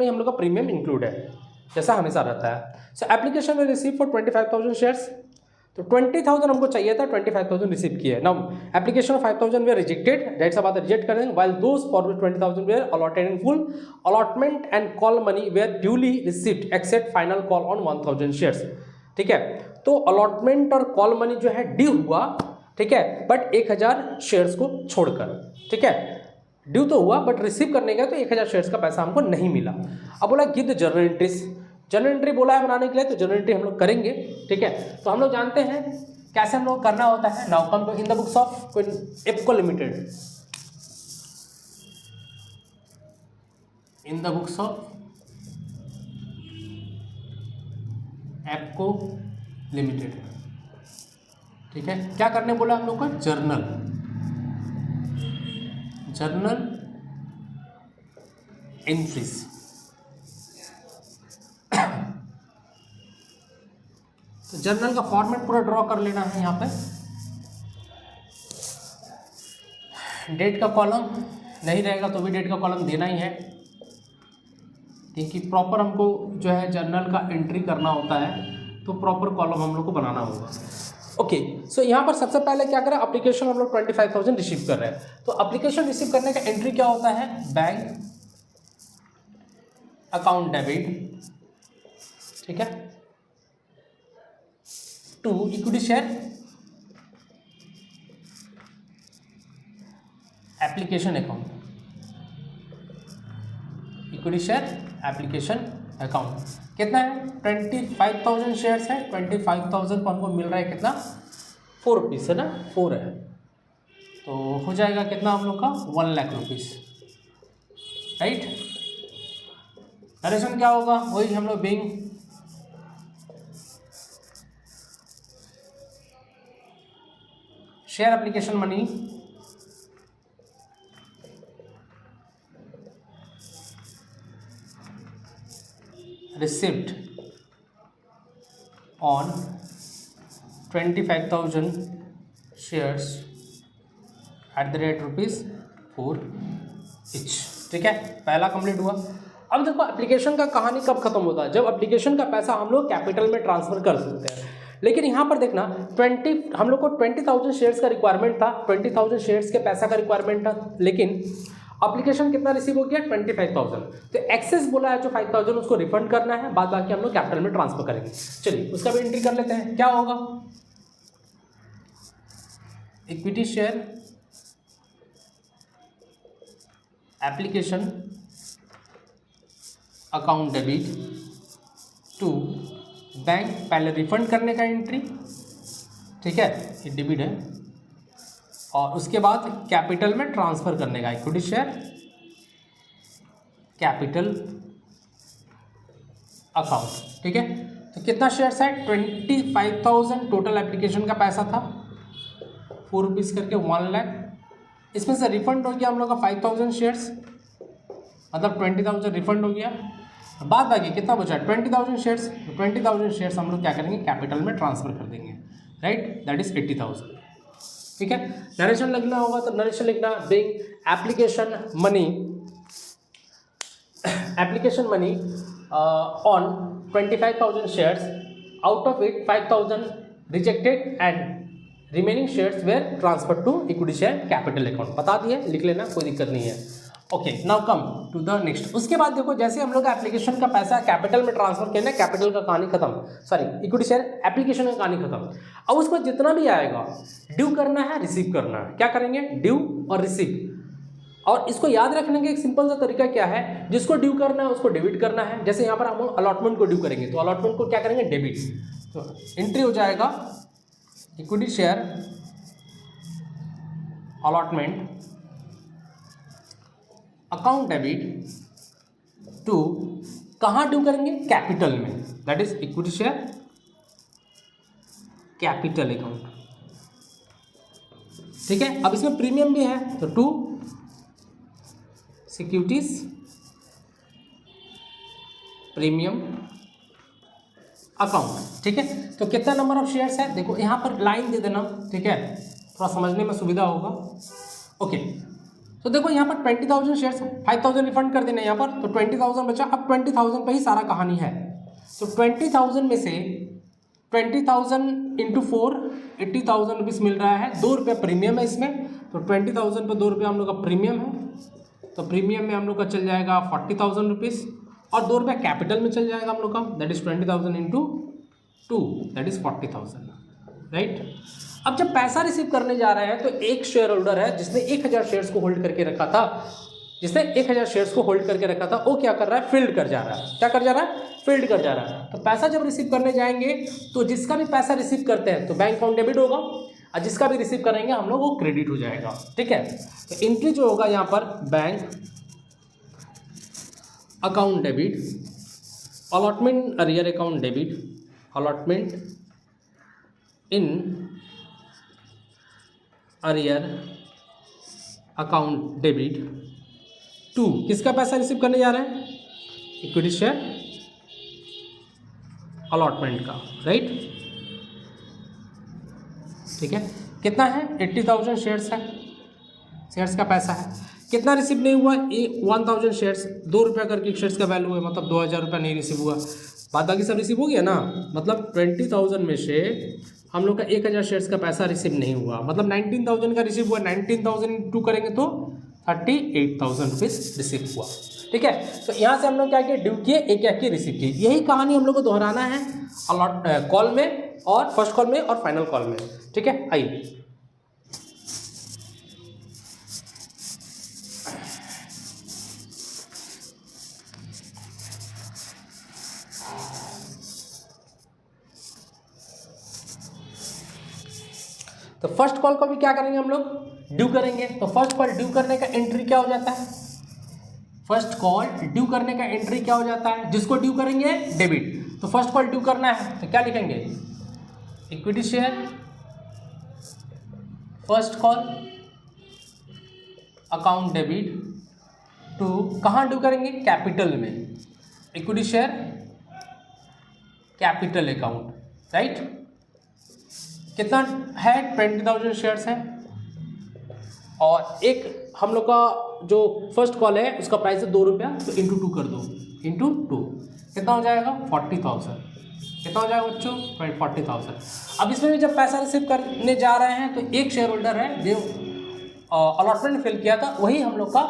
हम लोग का प्रीमियम इंक्लूड है, जैसा हमेशा रहता है। सो एप्लीकेशन में रिसीव फॉर 25,000 शेयर्स, तो 20,000 हमको चाहिए था, 25,000 रिसीव किया। Now application of 5,000 were rejected, that's a बात रिजेक्ट कर देंगे, while those for 20,000 were allotted in full, allotment and call money were duly received except final call on 1,000 shares, ठीक है। तो अलॉटमेंट और कॉल मनी जो है ड्यू हुआ, ठीक है, बट 1,000 शेयर्स को छोड़कर, ठीक है। ड्यू तो हुआ बट रिसीव करने का तो 1,000 शेयर्स का पैसा हमको नहीं मिला। अब बोला give the journal entries, journal entry बोला है बनाने के लिए, तो जर्नल एंट्री हम लोग करेंगे, ठीक है। तो हम लोग जानते हैं कैसे हम लोग करना होता है। Now come to in the books of Apco limited, in the books of Apco limited, ठीक है। क्या करने बोला हम लोग को, जर्नल एंट्रीज। तो जर्नल का फॉर्मेट पूरा ड्रॉ कर लेना है यहाँ पे। डेट का कॉलम नहीं रहेगा तो भी डेट का कॉलम देना ही है, क्योंकि प्रॉपर हमको जो है जर्नल का एंट्री करना होता है, तो प्रॉपर कॉलम हम लोग को बनाना होगा। ओके, सो यहाँ पर सबसे पहले क्या करें, एप्लीकेशन हम लोग 25,000 रिसीव कर रहे हैं, तो एप्लीकेशन रिसीव करने का एंट्री क्या होता है, बैंक अकाउंट डेबिट, ठीक है, to equity share application account, equity share application account कितना है, 25,000 शेयर्स है, 25,000 को हमको मिल रहा है कितना, 4 रुपीज़ है ना, 4 है, तो हो जाएगा कितना हम लोग का 1 लाख रुपीज़, राइट। नरेशन क्या होगा, वही हम लोग being share application money received on 25,000 shares at the rate ₹4 each, ठीक है, पहला कंप्लीट हुआ। अब देखो एप्लीकेशन का कहानी कब खत्म होता है, जब एप्लीकेशन का पैसा हम लोग कैपिटल में ट्रांसफर कर सकते हैं। लेकिन यहाँ पर देखना हम लोग को 20,000 शेयर्स का रिक्वायरमेंट था, 20,000 शेयर्स के पैसा का रिक्वायरमेंट था, लेकिन एप्लीकेशन कितना रिसीव हो गया, 25,000, तो एक्सेस बोला है जो 5,000 उसको रिफंड करना है, बाद बाकी हम लोग कैपिटल में ट्रांसफर करेंगे। चलिए उसका भी एंट्री कर लेते हैं, क्या होगा, equity share application account debit to bank, पहले रिफंड करने का एंट्री, ठीक है, ये डेबिट है, और उसके बाद कैपिटल में ट्रांसफर करने का, इक्विटी शेयर कैपिटल अकाउंट, ठीक है। तो कितना शेयर्स है, 25,000 टोटल एप्लीकेशन का पैसा था, 4 रुपीज़ करके 1 लाख, इसमें से रिफंड हो गया हम लोग का 5,000 शेयर्स, मतलब 20,000 रिफंड हो गया, बाद बाकी कितना बचा, 20,000 शेयर्स, 20,000 शेयर्स हम लोग क्या करेंगे, कैपिटल में ट्रांसफर कर देंगे, राइट, दैट इज 80,000, ठीक है। नरेशन लिखना होगा तो नरेशन लिखना, being application money on 25,000 shares, out of it 5,000 rejected and remaining shares were transfer to equity share capital account, बता दिए, लिख लेना, कोई दिक्कत नहीं है। Okay, now come to the next. उसके बाद देखो जैसे हम लोग का एप्लीकेशन का पैसा कैपिटल में ट्रांसफर करना है, कैपिटल का कहानी खत्म, सॉरी इक्विटी शेयर एप्लीकेशन का कहानी खत्म। अब उसको जितना भी आएगा ड्यू करना है, रिसीव करना है, क्या करेंगे, ड्यू और रिसीव। और इसको याद रखने का एक सिंपल सा तरीका क्या है, जिसको ड्यू करना है उसको डेबिट करना है। जैसे यहाँ पर हम अलॉटमेंट को ड्यू करेंगे तो अलॉटमेंट को क्या करेंगे, डेबिट, तो एंट्री हो जाएगा equity share allotment account debit to, कहाँ ड्यू करेंगे, कैपिटल में, that is equity share capital account, ठीक है। अब इसमें प्रीमियम भी है तो टू सिक्योरिटीज प्रीमियम अकाउंट, ठीक है। तो कितना नंबर ऑफ शेयर्स है, देखो यहाँ पर लाइन दे देना, ठीक है, थोड़ा समझने में सुविधा होगा। ओके, तो देखो यहाँ पर 20,000 शेयर्स, 5,000 रिफंड कर देना यहाँ पर, तो 20,000 बचा। अब 20,000 पे ही सारा कहानी है, तो 20,000 में से 20,000 इंटू 4 80,000 रुपीज़ मिल रहा है, 2 रुपये प्रीमियम है इसमें, तो 20,000 पर 2 रुपये हम लोग का प्रीमियम है, तो प्रीमियम में हम लोग का चल जाएगा 40,000 रुपीज़, और 2 रुपये कैपिटल में चल जाएगा हम लोग का, that is 20,000 into 2, that is 40,000, right. अब जब पैसा रिसीव करने जा रहे हैं तो एक शेयर होल्डर है जिसने 1,000 शेयर्स को होल्ड करके रखा था, जिसने 1,000 शेयर्स को होल्ड करके रखा था, वो क्या कर रहा है, फील्ड कर जा रहा है, क्या कर जा रहा है, फील्ड कर जा रहा है। तो पैसा जब रिसीव करने जाएंगे तो जिसका भी पैसा रिसीव करते हैं तो बैंक अकाउंट डेबिट होगा, और जिसका भी रिसीव करेंगे हम लोग वो क्रेडिट हो जाएगा, ठीक है। तो एंट्री जो होगा यहाँ पर, bank account debit allotment arrear account debit, allotment in arrear account debit to, किसका पैसा रिसीव करने जा रहे हैं, इक्विटी शेयर अलॉटमेंट का, राइट, ठीक है। कितना है, 80,000 शेयर्स है, शेयर्स का पैसा है। कितना रिसीव नहीं हुआ? 1000 शेयर्स, 2 रुपया करके शेयर्स का वैल्यू है, मतलब 2000 रुपया नहीं रिसीव हुआ। बाद बाकी सब रिसीव हो गया ना, मतलब 20,000 में से हम लोग का 1000 शेयर्स का पैसा रिसीव नहीं हुआ, मतलब 19,000 का रिसीव हुआ। 19,000 इंटू करेंगे तो 38,000 रुपीज़ रिसीव हुआ। ठीक है, तो यहाँ से हम लोग क्या किए, ड्यू किए, एक क्या किए, रिसीव किए। यही कहानी हम लोग को दोहराना है अलॉट कॉल में और फर्स्ट कॉल में और फाइनल कॉल में। ठीक है, आइए तो फर्स्ट कॉल को भी क्या करेंगे हम लोग, ड्यू करेंगे। तो फर्स्ट कॉल ड्यू करने का एंट्री क्या हो जाता है, फर्स्ट कॉल ड्यू करने का एंट्री क्या हो जाता है, जिसको ड्यू करेंगे डेबिट। तो फर्स्ट कॉल ड्यू करना है तो क्या लिखेंगे, equity share first call account debit to, कहाँ ड्यू करेंगे, कैपिटल में, equity share capital account, right. कितना है, 20,000 शेयर्स है और एक हम लोग का जो फर्स्ट कॉल है उसका प्राइस है 2 रुपया, तो इंटू 2 कर दो, इंटू 2 कितना हो जाएगा 40,000। कितना हो जाएगा बच्चों 40,000। अब इसमें भी जब पैसा रिसीव करने जा रहे हैं तो एक शेयर होल्डर है जो अलॉटमेंट फिल किया था वही हम लोग का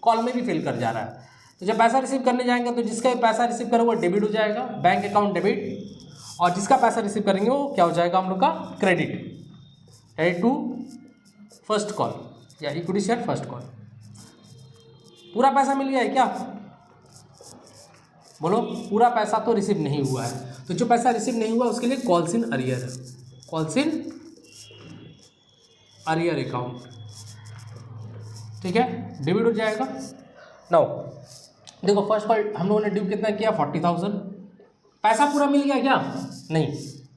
कॉल में भी फिल कर जा रहा है। तो जब पैसा रिसीव करने जाएंगे तो जिसका पैसा रिसीव करे वो डेबिट हो जाएगा, बैंक अकाउंट डेबिट, और जिसका पैसा रिसीव करेंगे वो क्या हो जाएगा हम लोग का क्रेडिट टू फर्स्ट कॉल या इक्विटी शेयर फर्स्ट कॉल। पूरा पैसा मिल गया है क्या, बोलो, पूरा पैसा तो रिसीव नहीं हुआ है। तो जो पैसा रिसीव नहीं हुआ उसके लिए कॉल्स इन अरियर है, कॉल्स इन अरियर अकाउंट। ठीक है, डेबिट हो जाएगा। नाउ देखो फर्स्ट कॉल हम लोगों ने ड्यू कितना किया 40,000, पैसा पूरा मिल गया क्या, नहीं,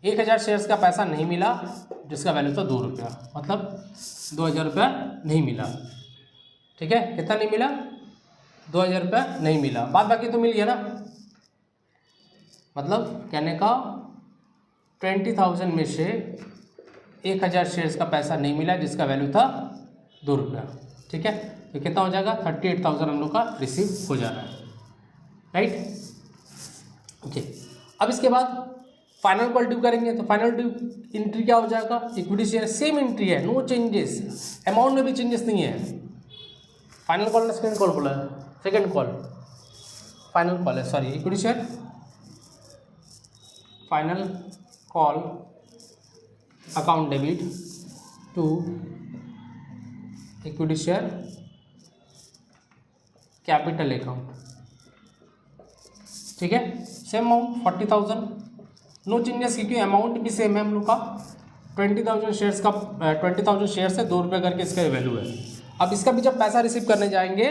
1000 शेयर्स का पैसा नहीं मिला जिसका वैल्यू था 2 रुपया, मतलब 2,000 रुपया नहीं मिला। ठीक है, कितना नहीं मिला, 2,000 रुपया नहीं मिला, बाद बाकी तो मिल गया ना, मतलब कहने का 20,000 में से 1000 शेयर्स का पैसा नहीं मिला जिसका वैल्यू था 2 रुपया। ठीक है, तो कितना हो जाएगा 38,000 हम लोग का रिसीव हो जा रहा है, राइट। ओके, अब इसके बाद फाइनल कॉल ड्यू करेंगे तो फाइनल ड्यू एंट्री क्या हो जाएगा, इक्विटी शेयर सेम एंट्री है, नो चेंजेस, अमाउंट में भी चेंजेस नहीं है। फाइनल कॉल ना सेकेंड कॉल बोला है, सेकेंड कॉल फाइनल कॉल है, sorry, equity share final call account debit to equity share capital account. ठीक है, सेम अमाउंट 40,000, नो चेंजेस क्योंकि अमाउंट भी सेम है हम लोग का। 20,000 शेयर्स का 20,000 शेयर्स है, 2 रुपये करके इसका वैल्यू है। अब इसका भी जब पैसा रिसीव करने जाएंगे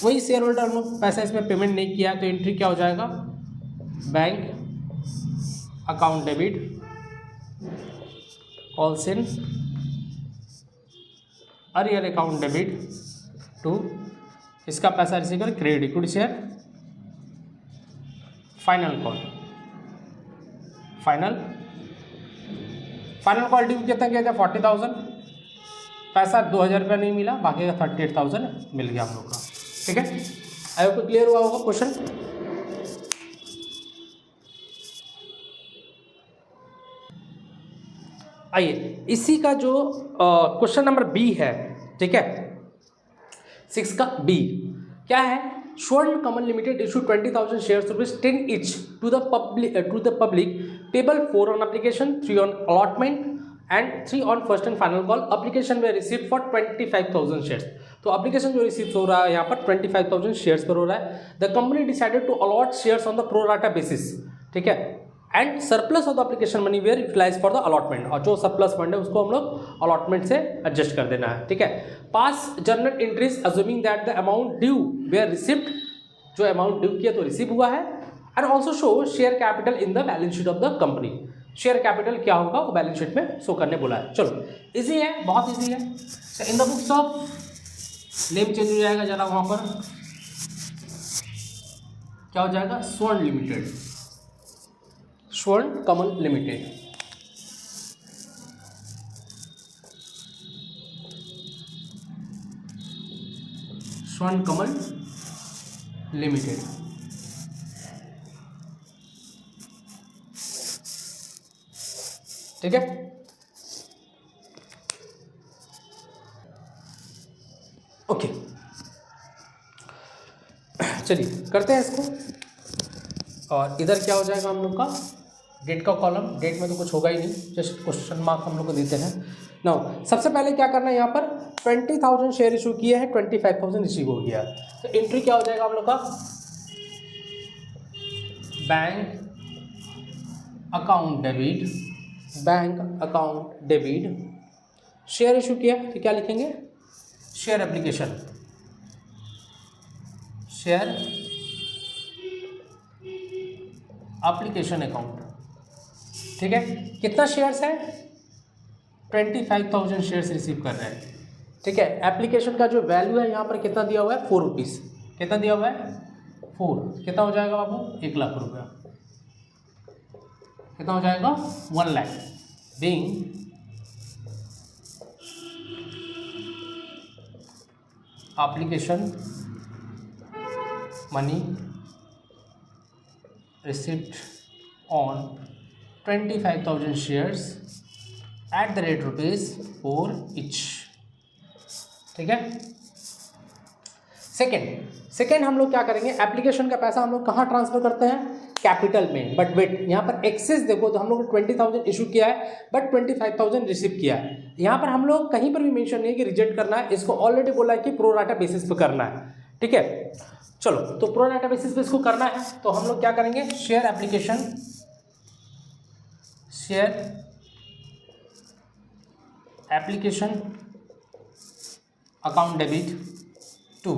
वही शेयर होल्डर लोग पैसा इसमें पेमेंट नहीं किया तो एंट्री क्या हो जाएगा, bank account debit calls in arrear account debit to, इसका पैसा रिसीव कर credit equity share final call, final call due कितना किया था 40,000, पैसा 2,000 रुपया नहीं मिला, बाकी का 38,000 मिल गया हम लोग का। ठीक है, आई होप क्लियर हुआ होगा क्वेश्चन। आइए इसी का जो क्वेश्चन नंबर बी है, ठीक है 6 का बी क्या है, Swarn Kamal limited issue 20,000 shares rupees 10 each to the public payable 4 on application, 3 on allotment and 3 on first and final call. Application were received for 25,000 shares. तो application जो रिसीव हो रहा है यहाँ पर 25,000 शेयर्स पर हो रहा है। The company decided to allot shares on the pro rata basis, ठीक है, and surplus of the application money were utilise for the allotment, और जो सरप्लस फंड है उसको हम लोग अलॉटमेंट से एडजस्ट कर देना है। ठीक है, pass journal entries assuming that the amount due were receipt, जो अमाउंट ड्यू किया तो रिसीव हुआ है, and also show share capital in the balance sheet of the company. Share capital क्या होगा वो बैलेंस शीट में शो करने बोला है। चलो इजी है, बहुत इजी है। In the books of name change हो जाएगा जरा, वहाँ पर क्या हो जाएगा, स्वर्ण लिमिटेड, स्वर्ण कमल लिमिटेड। स्वर्ण कमल लिमिटेड। ठीक है, ओके, चलिए करते हैं इसको। और इधर क्या हो जाएगा हम लोग का डेट का कॉलम, डेट में तो कुछ होगा ही नहीं, जस्ट क्वेश्चन मार्क हम लोग को देते हैं। नाउ सबसे पहले क्या करना है, यहाँ पर 20,000 शेयर इशू किए हैं, 25,000 रिसीव हो गया, तो एंट्री क्या हो जाएगा हम लोग का, bank account debit, bank account debit, share issue किया तो क्या लिखेंगे, share application, share application account. ठीक है, कितना शेयर्स है, 25,000 शेयर्स रिसीव कर रहे हैं। ठीक है, एप्लीकेशन का जो वैल्यू है यहाँ पर कितना दिया हुआ है, 4 रुपीज़, कितना दिया हुआ है 4, कितना हो जाएगा बाबू, 1 लाख रुपया, कितना हो जाएगा 1 lakh, being application money receipt on 25,000 shares at the rate ₹4 each। ठीक है, सेकेंड हम लोग क्या करेंगे, एप्लीकेशन का पैसा हम लोग कहाँ ट्रांसफर करते हैं, कैपिटल में। बट वेट, यहाँ पर एक्सेस देखो तो हम लोग 20,000 इशू किया है बट 25,000 रिसीव किया है। यहाँ पर हम लोग कहीं पर भी मेंशन नहीं है कि रिजेक्ट करना है, इसको ऑलरेडी बोला है कि प्रो राटा बेसिस पे करना है। ठीक है, चलो तो प्रो राटा बेसिस पे इसको करना है, तो हम लोग क्या करेंगे, share application, share application account debit to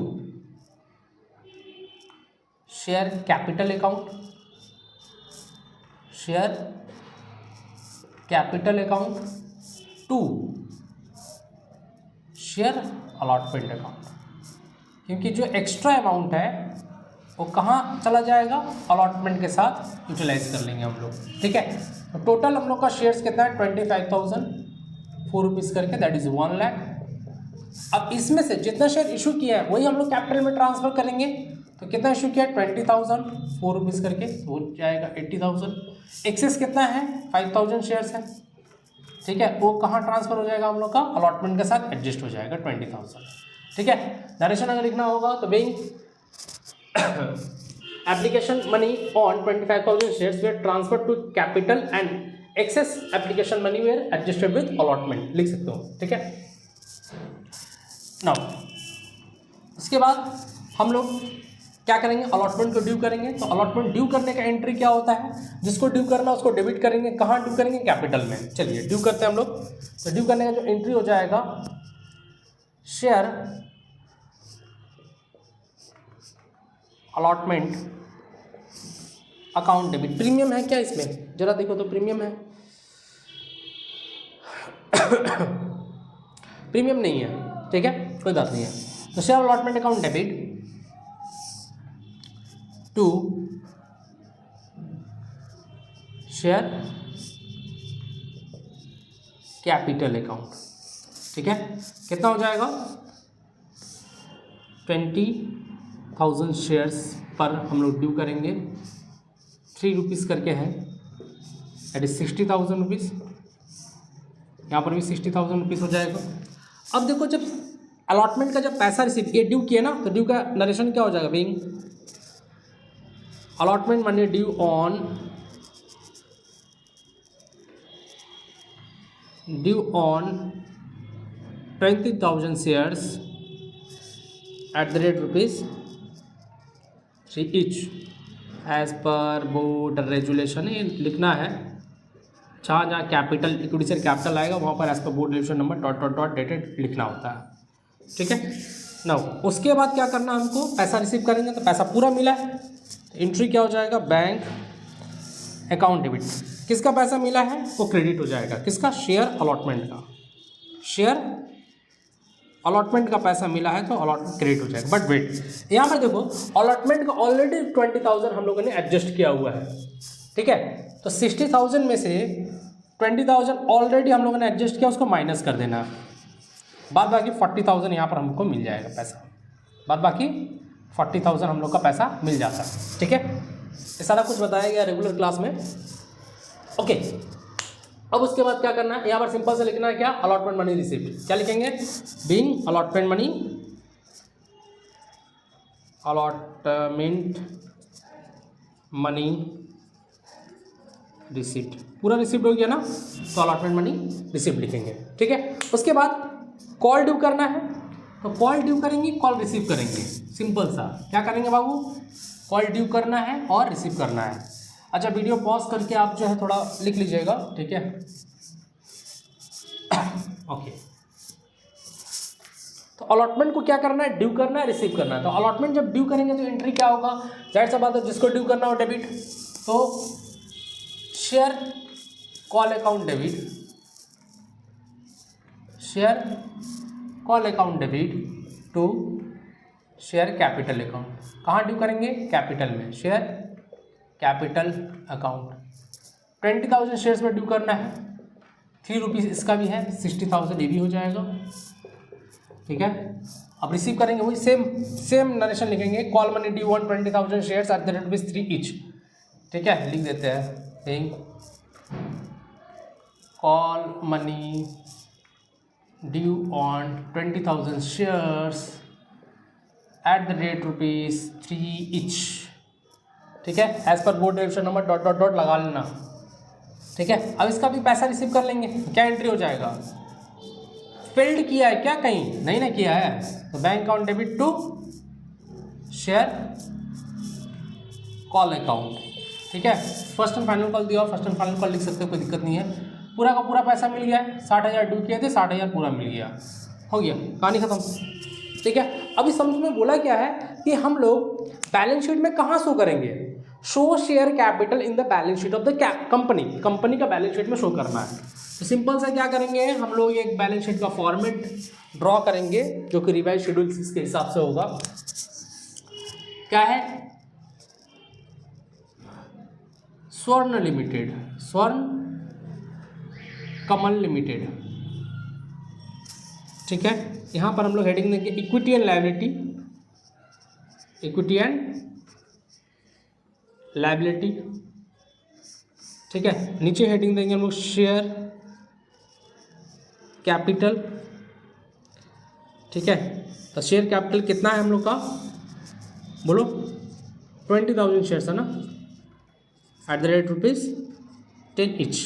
share capital account, share capital account to share allotment account, क्योंकि जो एक्स्ट्रा अमाउंट है वो कहाँ चला जाएगा, अलॉटमेंट के साथ यूटिलाइज कर लेंगे हम लोग। ठीक है, तो टोटल हम लोग का शेयर्स कितना है, 25,000, 4 रुपीज़ करके, दैट इज़ 1 लाख। अब इसमें से जितना शेयर इशू किया है वही हम लोग कैपिटल में ट्रांसफर करेंगे, तो कितना इशू किया है, 20,000, 4 रुपीज़ करके, तो हो जाएगा 80,000। एक्सेस कितना है, 5,000 शेयर्स है। ठीक है, वो कहाँ ट्रांसफर हो जाएगा हम लोग का, अलॉटमेंट के साथ एडजस्ट हो जाएगा 20,000। ठीक है, नरेशन अगर लिखना होगा तो being application money on 25,000 shares were transfer to capital and excess application money were adjusted with allotment, लिख सकते हो। ठीक है, नाउ उसके बाद हम लोग क्या करेंगे, अलॉटमेंट को ड्यू करेंगे। तो अलॉटमेंट ड्यू करने का एंट्री क्या होता है, जिसको ड्यू करना उसको डेबिट करेंगे, कहाँ ड्यू करेंगे, कैपिटल में। चलिए ड्यू करते हैं हम लोग, तो ड्यू करने का जो एंट्री हो जाएगा, share allotment account debit. Premium है क्या इसमें, जरा देखो तो प्रीमियम है प्रीमियम नहीं है, ठीक है, कोई बात नहीं है। तो share allotment account debit to share capital account. ठीक है, कितना हो जाएगा, 20,000 शेयर्स पर हम लोग ड्यू करेंगे, 3 रुपीज़ करके है, दैट इज 60,000 रुपीज़। यहाँ पर भी 60,000 रुपीज़ हो जाएगा। अब देखो, जब अलॉटमेंट का जब पैसा रिसीव ये ड्यू किया ना, तो ड्यू का नरेशन क्या हो जाएगा, being allotment money due on due on 20,000 shares at the rate ₹3 each as per board resolution. ये लिखना है, जहाँ जहाँ कैपिटल इक्विटी शेयर कैपिटल आएगा वहाँ पर as per board resolution number dot dot dot dated लिखना होता है। ठीक है, नाउ उसके बाद क्या करना, हमको पैसा रिसीव करेंगे तो पैसा पूरा मिला है, एंट्री क्या हो जाएगा, बैंक अकाउंट डेबिट। किसका पैसा मिला है वो क्रेडिट हो जाएगा, किसका, शेयर अलॉटमेंट का। शेयर अलॉटमेंट का पैसा मिला है तो अलॉटमेंट क्रेडिट हो जाएगा। बट वेट, यहाँ पर देखो अलॉटमेंट का ऑलरेडी 20,000 हम लोगों ने एडजस्ट किया हुआ है। ठीक है, तो 60,000 में से 20,000 ऑलरेडी हम लोगों ने एडजस्ट किया, उसको माइनस कर देना, बाद बाकी 40,000 यहाँ पर हमको मिल जाएगा पैसा। बाद बाकी 40,000 हम लोग का पैसा मिल जाता है। ठीक है, ये सारा कुछ बताया गया रेगुलर क्लास में। ओके, अब उसके बाद क्या करना है, यहाँ पर सिंपल से लिखना है क्या, अलॉटमेंट मनी रिसीव्ड। क्या लिखेंगे, बीइंग अलॉटमेंट मनी रिसीव्ड, पूरा रिसीव्ड हो गया ना, तो अलॉटमेंट मनी रिसीव्ड लिखेंगे। ठीक है, उसके बाद कॉल ड्यू करना है, तो कॉल ड्यू करेंगे, कॉल रिसीव करेंगे, सिंपल सा। क्या करेंगे बाबू, कॉल ड्यू करना है और रिसीव करना है। अच्छा, वीडियो पॉज करके आप जो है थोड़ा लिख लीजिएगा। ठीक है, ओके। तो अलॉटमेंट को क्या करना है, ड्यू करना है, रिसीव करना है। तो अलॉटमेंट जब ड्यू करेंगे तो एंट्री क्या होगा, जाहिर सा बात है जिसको ड्यू करना हो डेबिट, तो share call account debit, share call account debit to share capital account. कहाँ ड्यू करेंगे, कैपिटल में, शेयर कैपिटल अकाउंट। 20,000 शेयर्स में ड्यू करना है, 3 रुपीज़ इसका भी है, 60,000 ये भी हो जाएगा। ठीक है, अब रिसीव करेंगे वही सेम नरेशन लिखेंगे, call money due on 20,000 shares at the rate rupees 3 each. ठीक है, लिख देते हैं call money due on 20,000 shares at the rate rupees 3 each. ठीक है, as per board direction number dot dot dot लगा लेना। ठीक है, अब इसका भी पैसा रिसीव कर लेंगे, क्या एंट्री हो जाएगा, फिल्ड किया है क्या, कहीं नहीं ना किया है, तो bank account debit to share call account. ठीक है, फर्स्ट एंड फाइनल कॉल दिया और फर्स्ट एंड फाइनल कॉल लिख सकते हो, कोई दिक्कत नहीं है। पूरा का पूरा पैसा मिल गया है, 60,000 ड्यू किए थे, 60,000 पूरा मिल गया, हो गया, कहानी खत्म। ठीक है, अभी समझ में बोला क्या है कि हम लोग बैलेंस शीट में कहाँ शो करेंगे, show share capital in the balance sheet of the company का बैलेंस शीट में शो करना है। तो सिंपल सा क्या करेंगे, हम लोग एक बैलेंस शीट का फॉर्मेट ड्रॉ करेंगे जो कि रिवाइज शेड्यूल 6 के हिसाब से होगा। क्या है, स्वर्ण लिमिटेड, स्वर्ण कमल लिमिटेड। ठीक है, यहाँ पर हम लोग हेडिंग देंगे equity and liability, equity and liability. ठीक है, नीचे हेडिंग देंगे हम लोग शेयर कैपिटल। ठीक है, तो शेयर कैपिटल कितना है हम लोग का, बोलो, 20,000 शेयर्स है ना, eight the rate rupees 10 each,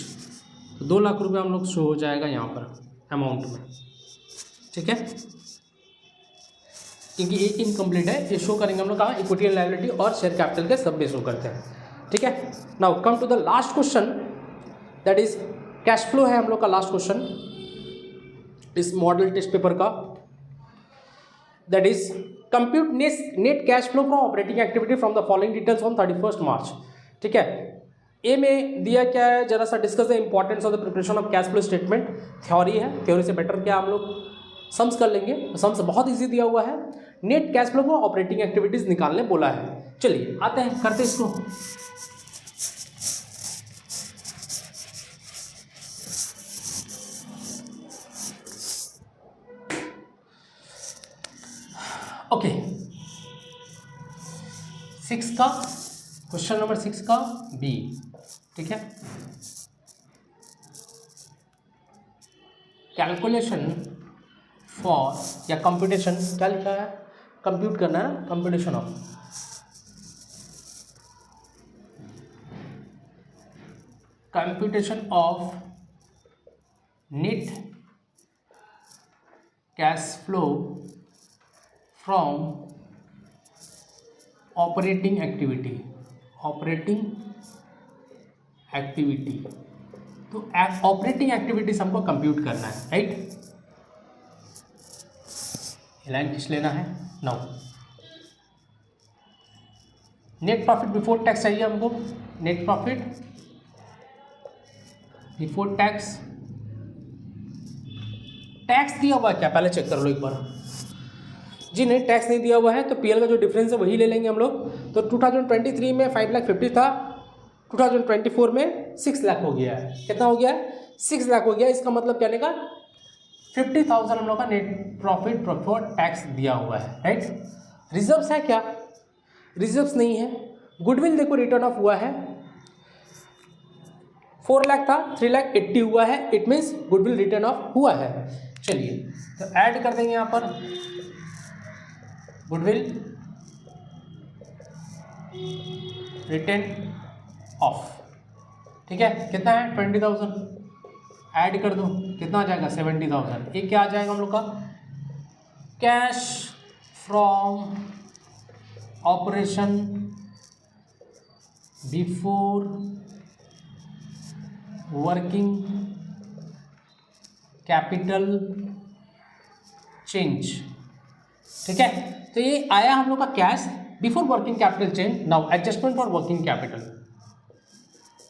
तो 2 लाख रुपये हम लोग शो हो जाएगा यहाँ पर अमाउंट में। ठीक है, क्योंकि ये इनकम्प्लीट है, ये शो करेंगे हम लोग कहाँ, इक्विटी एंड लायबिलिटी और शेयर कैपिटल के सब में शो करते हैं। ठीक है, now come to the last question, that is cash flow है हम लोग का लास्ट क्वेश्चन इस मॉडल टेस्ट पेपर का, that is compute net cash flow from operating activity from the following details on 31 March. ठीक है, ए में दिया क्या है, जरा सा discuss the importance of the preparation of cash flow statement. Theory है, थ्योरी से बेटर क्या हम लोग सम्स कर लेंगे, सम्स बहुत इजी दिया हुआ है। नेट कैश फ्लो को ऑपरेटिंग एक्टिविटीज निकालने बोला है। चलिए आते हैं, करते इसको। ओके, 6 का क्वेश्चन नंबर 6 का बी। ठीक है, कैलकुलेशन फॉर या कंप्यूटेशन, क्या लिखा है, कंप्यूट करना है ना, computation of net cash flow from operating activity, तो ऑपरेटिंग एक्टिविटीज हमको कंप्यूट करना है, राइट। लाइन खींच लेना है। Now net profit before tax चाहिए हमको, net profit before tax. Tax दिया हुआ है क्या, पहले चेक कर लो एक बार जी। नहीं, टैक्स नहीं दिया हुआ है तो पीएल का जो डिफरेंस है वही ले लेंगे हम लोग। तो 2023 में 5,50,000 था, 2024 में 6 लाख हो गया है। कितना हो गया है, 6 लाख हो गया। इसका मतलब कहने का 50,000 हम लोग का नेट प्रॉफिट बिफोर टैक्स दिया हुआ है, राइट। रिजर्व्स है क्या? रिजर्व्स नहीं है। गुडविल देखो रिटर्न ऑफ हुआ है 4 लाख था, 3,80,000 हुआ है, it means goodwill return of हुआ है। चलिए तो ऐड कर देंगे यहाँ पर गुडविल रिटर्न ऑफ, ठीक है, कितना है 20,000, ऐड कर दो कितना आ जाएगा 70,000। ये क्या आ जाएगा हम लोग का? Cash from operation before working capital change, ठीक है। तो ये आया हम लोग का cash before working capital change. Now adjustment for working capital,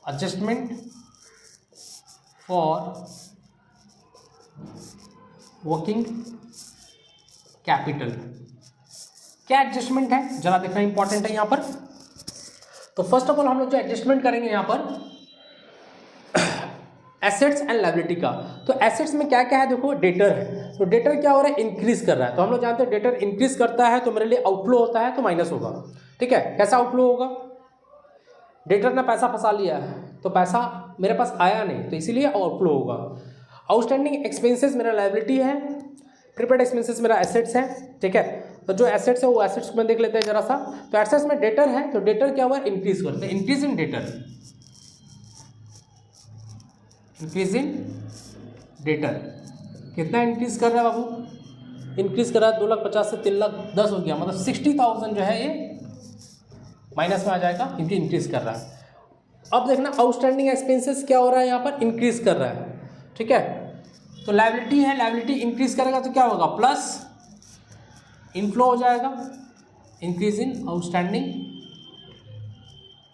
adjustment for working capital, क्या एडजस्टमेंट है जरा देखना इंपॉर्टेंट है यहाँ पर। तो फर्स्ट ऑफ ऑल हम लोग जो एडजस्टमेंट करेंगे यहाँ पर एसेट्स एंड लायबिलिटी का। तो एसेट्स में क्या क्या है देखो, डेटर है, तो डेटर क्या हो रहा है इंक्रीज कर रहा है, तो हम लोग जानते हैं डेटर इंक्रीज करता है तो मेरे लिए आउटफ्लो होता है तो माइनस होगा, ठीक है। कैसा आउटफ्लो होगा? डेटर ने पैसा फंसा लिया है तो पैसा मेरे पास आया नहीं तो इसीलिए आउटफ्लो होगा। आउटस्टैंडिंग एक्सपेंसेस मेरा लायबिलिटी है, प्रीपेड एक्सपेंसेस मेरा एसेट्स है, ठीक है। तो जो एसेट्स है वो एसेट्स में देख लेते हैं जरा सा। तो एसेट्स में डेटर है तो डेटर क्या हुआ इंक्रीज करते हैं, increase in debtor, increase in debtor. कितना इंक्रीज कर रहा है बाबू? इंक्रीज कर रहा है 2,50,000 से 3,10,000 हो गया, मतलब 60,000 जो है ये माइनस में आ जाएगा क्योंकि इंक्रीज कर रहा है। अब देखना आउटस्टैंडिंग एक्सपेंसेस क्या हो रहा है यहाँ पर, इंक्रीज कर रहा है, ठीक है। तो लायबिलिटी है, लायबिलिटी इंक्रीज करेगा तो क्या होगा प्लस इनफ्लो हो जाएगा, इंक्रीज इन आउटस्टैंडिंग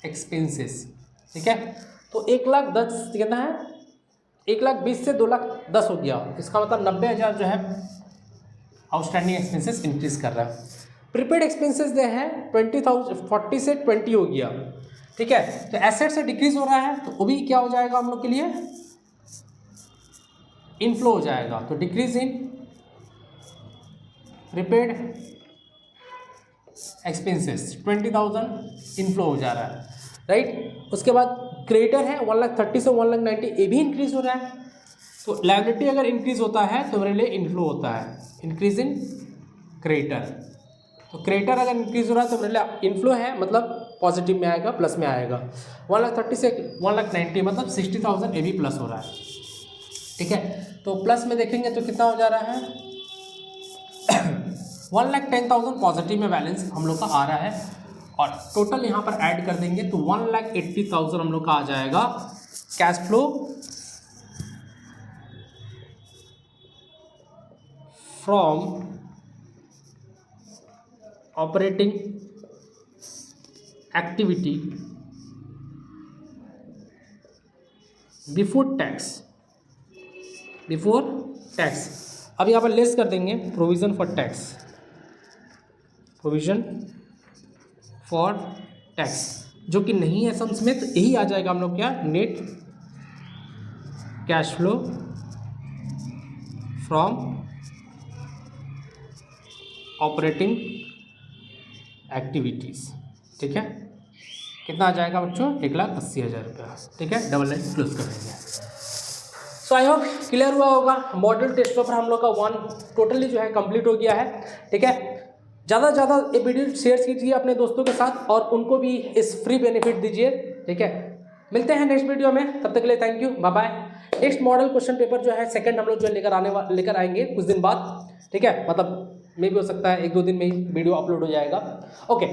एक्सपेंसेस, ठीक है। तो 1,10,000 कितना है, 1,20,000 से 2,10,000 हो गया, इसका मतलब 90,000 जो है आउटस्टैंडिंग एक्सपेंसेस इंक्रीज कर रहा है। प्रीपेड एक्सपेंसेस जो है 40 से 20 हो गया, ठीक है। तो एसेट से डिक्रीज हो रहा है तो वो भी क्या हो जाएगा हम लोग के लिए इनफ्लो हो जाएगा, तो decrease in prepaid expenses 20,000 inflow हो जा रहा है, राइट। उसके बाद क्रेडिटर है 1,30,000 से 1,90,000 ये भी इंक्रीज हो रहा है। तो लायबिलिटी अगर इंक्रीज होता है तो मेरे लिए इनफ्लो होता है, इंक्रीज इन क्रेडिटर। तो क्रेडिटर अगर इंक्रीज हो रहा है तो मेरे लिए इनफ्लो है, मतलब पॉजिटिव में आएगा, प्लस में आएगा। 1,30,000 से 1,90,000 मतलब 60,000 ये भी प्लस हो रहा है, ठीक है। तो प्लस में देखेंगे तो कितना हो जा रहा है 1,10,000 पॉजिटिव में बैलेंस हम लोग का आ रहा है, और टोटल यहाँ पर ऐड कर देंगे तो 1,80,000 हम लोग का आ जाएगा cash flow from operating activity before tax, before tax. अब यहाँ पर लेस कर देंगे provision for tax, provision for tax जो कि नहीं है सम्स में, तो यही आ जाएगा हम लोग क्या net cash flow from operating activities, ठीक है। कितना आ जाएगा बच्चों 1,80,000 रुपया, ठीक है। डबल लाइन क्लोज कर देंगे। सो आई होप क्लियर हुआ होगा। मॉडल टेस्ट पेपर हम लोग का 1 टोटली जो है कंप्लीट हो गया है, ठीक है। ज़्यादा से ज़्यादा ये वीडियो शेयर कीजिए अपने दोस्तों के साथ और उनको भी इस फ्री बेनिफिट दीजिए, ठीक है। मिलते हैं नेक्स्ट वीडियो में, तब तक के लिए thank you, bye bye. Next model question paper जो है सेकंड हम लोग जो लेकर आएंगे कुछ दिन बाद, ठीक है। मतलब मे भी हो सकता है 1-2 दिन में ही वीडियो अपलोड हो जाएगा, ओके।